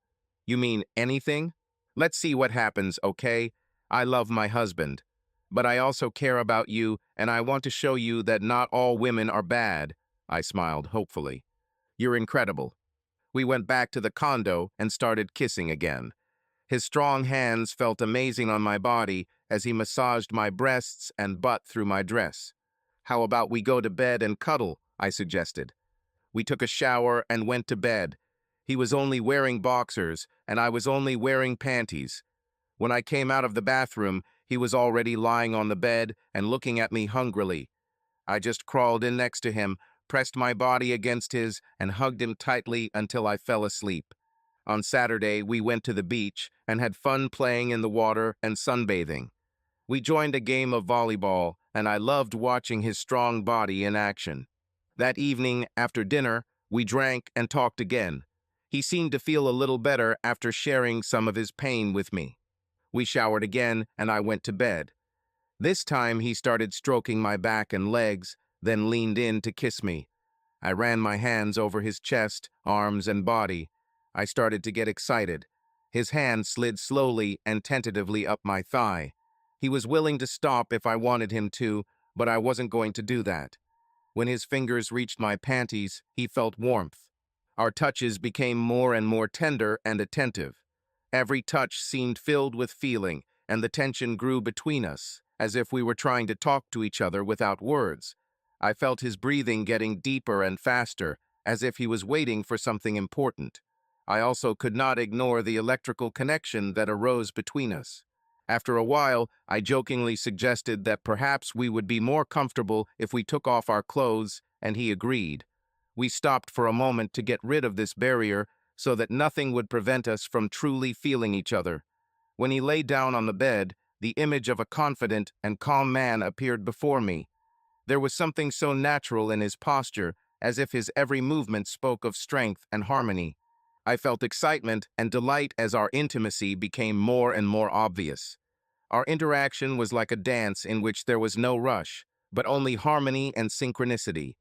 you mean anything? Let's see what happens, okay? I love my husband. But I also care about you, and I want to show you that not all women are bad. I smiled hopefully. "You're incredible." We went back to the condo and started kissing again. His strong hands felt amazing on my body as he massaged my breasts and butt through my dress. "How about we go to bed and cuddle?" I suggested. We took a shower and went to bed. He was only wearing boxers, and I was only wearing panties. When I came out of the bathroom, he was already lying on the bed and looking at me hungrily. I just crawled in next to him, pressed my body against his, and hugged him tightly until I fell asleep. On Saturday, we went to the beach and had fun playing in the water and sunbathing. We joined a game of volleyball, and I loved watching his strong body in action. That evening, after dinner, we drank and talked again. He seemed to feel a little better after sharing some of his pain with me. We showered again, and I went to bed. This time, he started stroking my back and legs, then leaned in to kiss me. I ran my hands over his chest, arms, and body. I started to get excited. His hand slid slowly and tentatively up my thigh. He was willing to stop if I wanted him to, but I wasn't going to do that. When his fingers reached my panties, he felt warmth. Our touches became more and more tender and attentive. Every touch seemed filled with feeling, and the tension grew between us, as if we were trying to talk to each other without words. I felt his breathing getting deeper and faster, as if he was waiting for something important. I also could not ignore the electrical connection that arose between us. After a while, I jokingly suggested that perhaps we would be more comfortable if we took off our clothes, and he agreed. We stopped for a moment to get rid of this barrier so that nothing would prevent us from truly feeling each other. When he lay down on the bed, the image of a confident and calm man appeared before me. There was something so natural in his posture, as if his every movement spoke of strength and harmony. I felt excitement and delight as our intimacy became more and more obvious. Our interaction was like a dance in which there was no rush, but only harmony and synchronicity.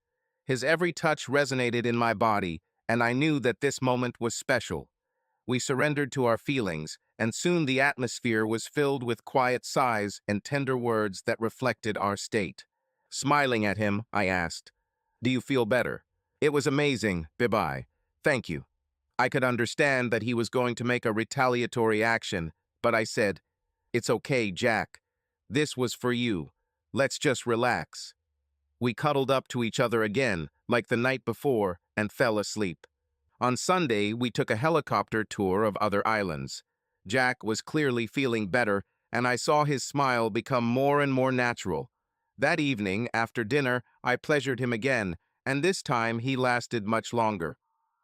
His every touch resonated in my body, and I knew that this moment was special. We surrendered to our feelings, and soon the atmosphere was filled with quiet sighs and tender words that reflected our state. Smiling at him, I asked, "Do you feel better?" "It was amazing, Bibai. Thank you." I could understand that he was going to make a retaliatory action, but I said, "It's okay, Jack. This was for you. Let's just relax." We cuddled up to each other again, like the night before, and fell asleep. On Sunday, we took a helicopter tour of other islands. Jack was clearly feeling better, and I saw his smile become more and more natural. That evening, after dinner, I pleasured him again, and this time he lasted much longer.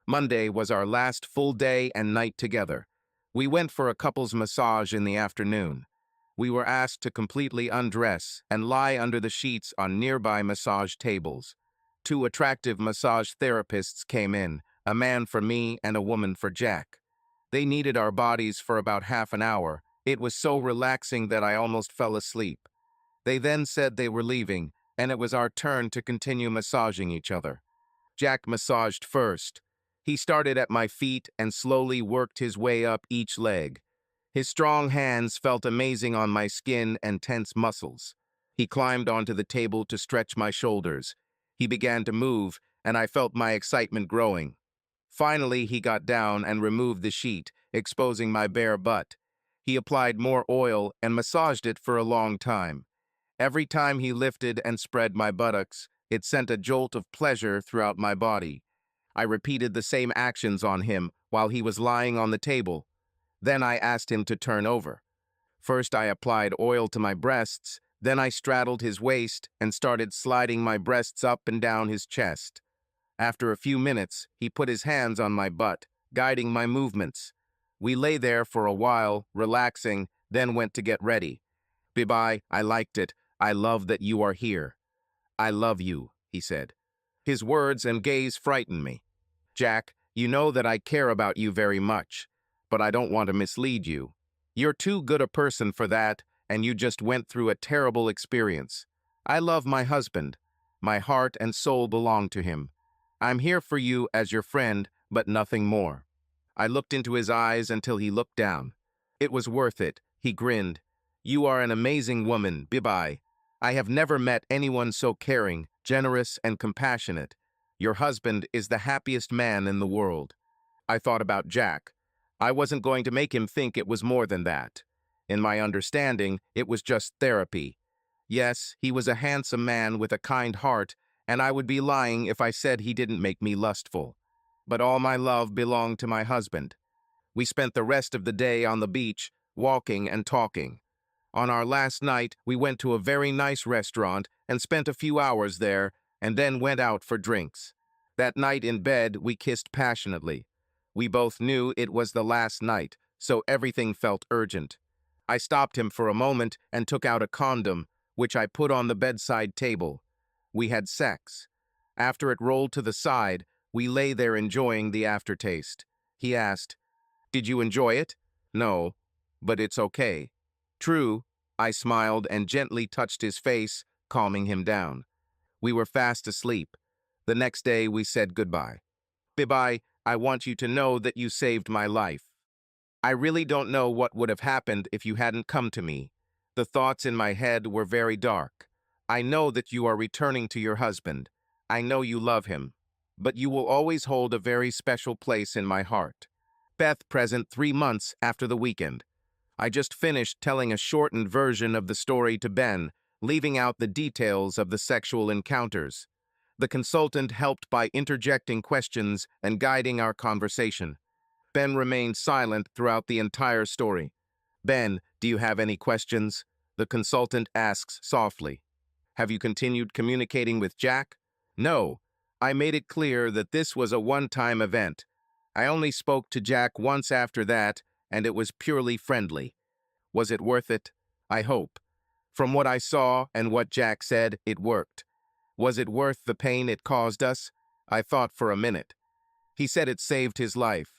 Monday was our last full day and night together. We went for a couple's massage in the afternoon. We were asked to completely undress and lie under the sheets on nearby massage tables. Two attractive massage therapists came in, a man for me and a woman for Jack. They kneaded our bodies for about half an hour. It was so relaxing that I almost fell asleep. They then said they were leaving, and it was our turn to continue massaging each other. Jack massaged first. He started at my feet and slowly worked his way up each leg. His strong hands felt amazing on my skin and tense muscles. He climbed onto the table to stretch my shoulders. He began to move, and I felt my excitement growing. Finally, he got down and removed the sheet, exposing my bare butt. He applied more oil and massaged it for a long time. Every time he lifted and spread my buttocks, it sent a jolt of pleasure throughout my body. I repeated the same actions on him while he was lying on the table. Then I asked him to turn over. First, I applied oil to my breasts, then I straddled his waist and started sliding my breasts up and down his chest. After a few minutes, he put his hands on my butt, guiding my movements. We lay there for a while, relaxing, then went to get ready. "Bye-bye, I liked it. I love that you are here." "I love you," he said. His words and gaze frightened me. "Jack, you know that I care about you very much, but I don't want to mislead you. You're too good a person for that, and you just went through a terrible experience. I love my husband. My heart and soul belong to him. I'm here for you as your friend, but nothing more." I looked into his eyes until he looked down. "It was worth it," he grinned. "You are an amazing woman, Bibai. I have never met anyone so caring, generous, and compassionate. Your husband is the happiest man in the world." I thought about Jack. I wasn't going to make him think it was more than that. In my understanding, it was just therapy. Yes, he was a handsome man with a kind heart, and I would be lying if I said he didn't make me lustful. But all my love belonged to my husband. We spent the rest of the day on the beach, walking and talking. On our last night, we went to a very nice restaurant and spent a few hours there, and then went out for drinks. That night in bed, we kissed passionately. We both knew it was the last night, so everything felt urgent. I stopped him for a moment and took out a condom, which I put on the bedside table. We had sex. After it rolled to the side, we lay there enjoying the aftertaste. He asked, "Did you enjoy it?" "No, but it's okay." "True." I smiled and gently touched his face, calming him down. We were fast asleep. The next day, we said goodbye. "Bibai, I want you to know that you saved my life. I really don't know what would have happened if you hadn't come to me. The thoughts in my head were very dark. I know that you are returning to your husband. I know you love him. But you will always hold a very special place in my heart." Beth, present 3 months after the weekend. I just finished telling a shortened version of the story to Ben, leaving out the details of the sexual encounters. The consultant helped by interjecting questions and guiding our conversation. Ben remained silent throughout the entire story. "Ben, do you have any questions?" The consultant asks softly. "Have you continued communicating with Jack?" "No. I made it clear that this was a one-time event. I only spoke to Jack once after that, and it was purely friendly." "Was it worth it?" "I hope. From what I saw and what Jack said, it worked." "Was it worth the pain it caused us?" I thought for a minute. "He said it saved his life.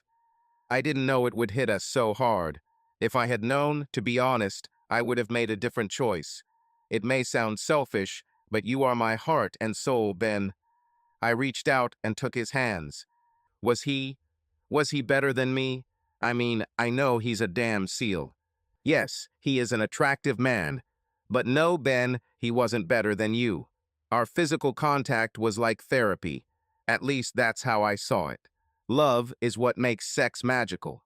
I didn't know it would hit us so hard. If I had known, to be honest, I would have made a different choice. It may sound selfish, but you are my heart and soul, Ben." I reached out and took his hands. Was he better than me? I mean, I know he's a damn seal. Yes, he is an attractive man. But no, Ben, he wasn't better than you. Our physical contact was like therapy. At least that's how I saw it. Love is what makes sex magical.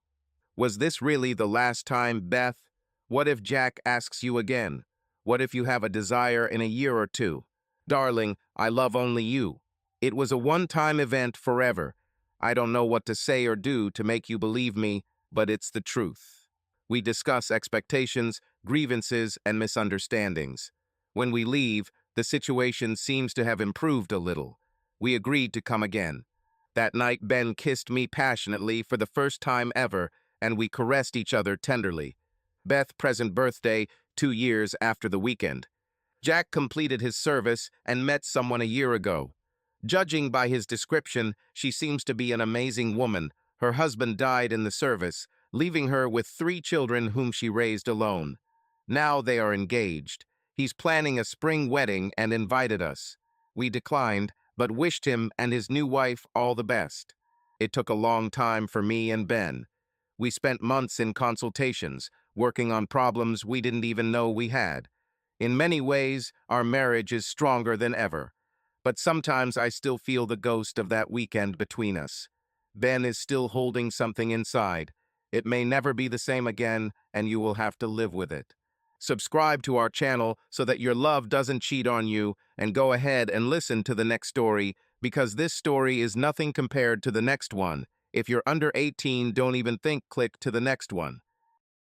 Was this really the last time, Beth? What if Jack asks you again? What if you have a desire in a year or two? Darling, I love only you. It was a one-time event forever. I don't know what to say or do to make you believe me, but it's the truth. We discuss expectations, grievances, and misunderstandings. When we leave, the situation seems to have improved a little. We agreed to come again. That night, Ben kissed me passionately for the first time ever, and we caressed each other tenderly. Beth, present birthday, 2 years after the weekend. Jack completed his service and met someone a year ago. Judging by his description, she seems to be an amazing woman. Her husband died in the service, leaving her with 3 children whom she raised alone. Now they are engaged. He's planning a spring wedding and invited us. We declined, but wished him and his new wife all the best. It took a long time for me and Ben. We spent months in consultations, working on problems we didn't even know we had. In many ways, our marriage is stronger than ever. But sometimes I still feel the ghost of that weekend between us. Ben is still holding something inside. It may never be the same again, and you will have to live with it. Subscribe to our channel so that your love doesn't cheat on you, and go ahead and listen to the next story, because this story is nothing compared to the next one. If you're under 18, don't even think click to the next one.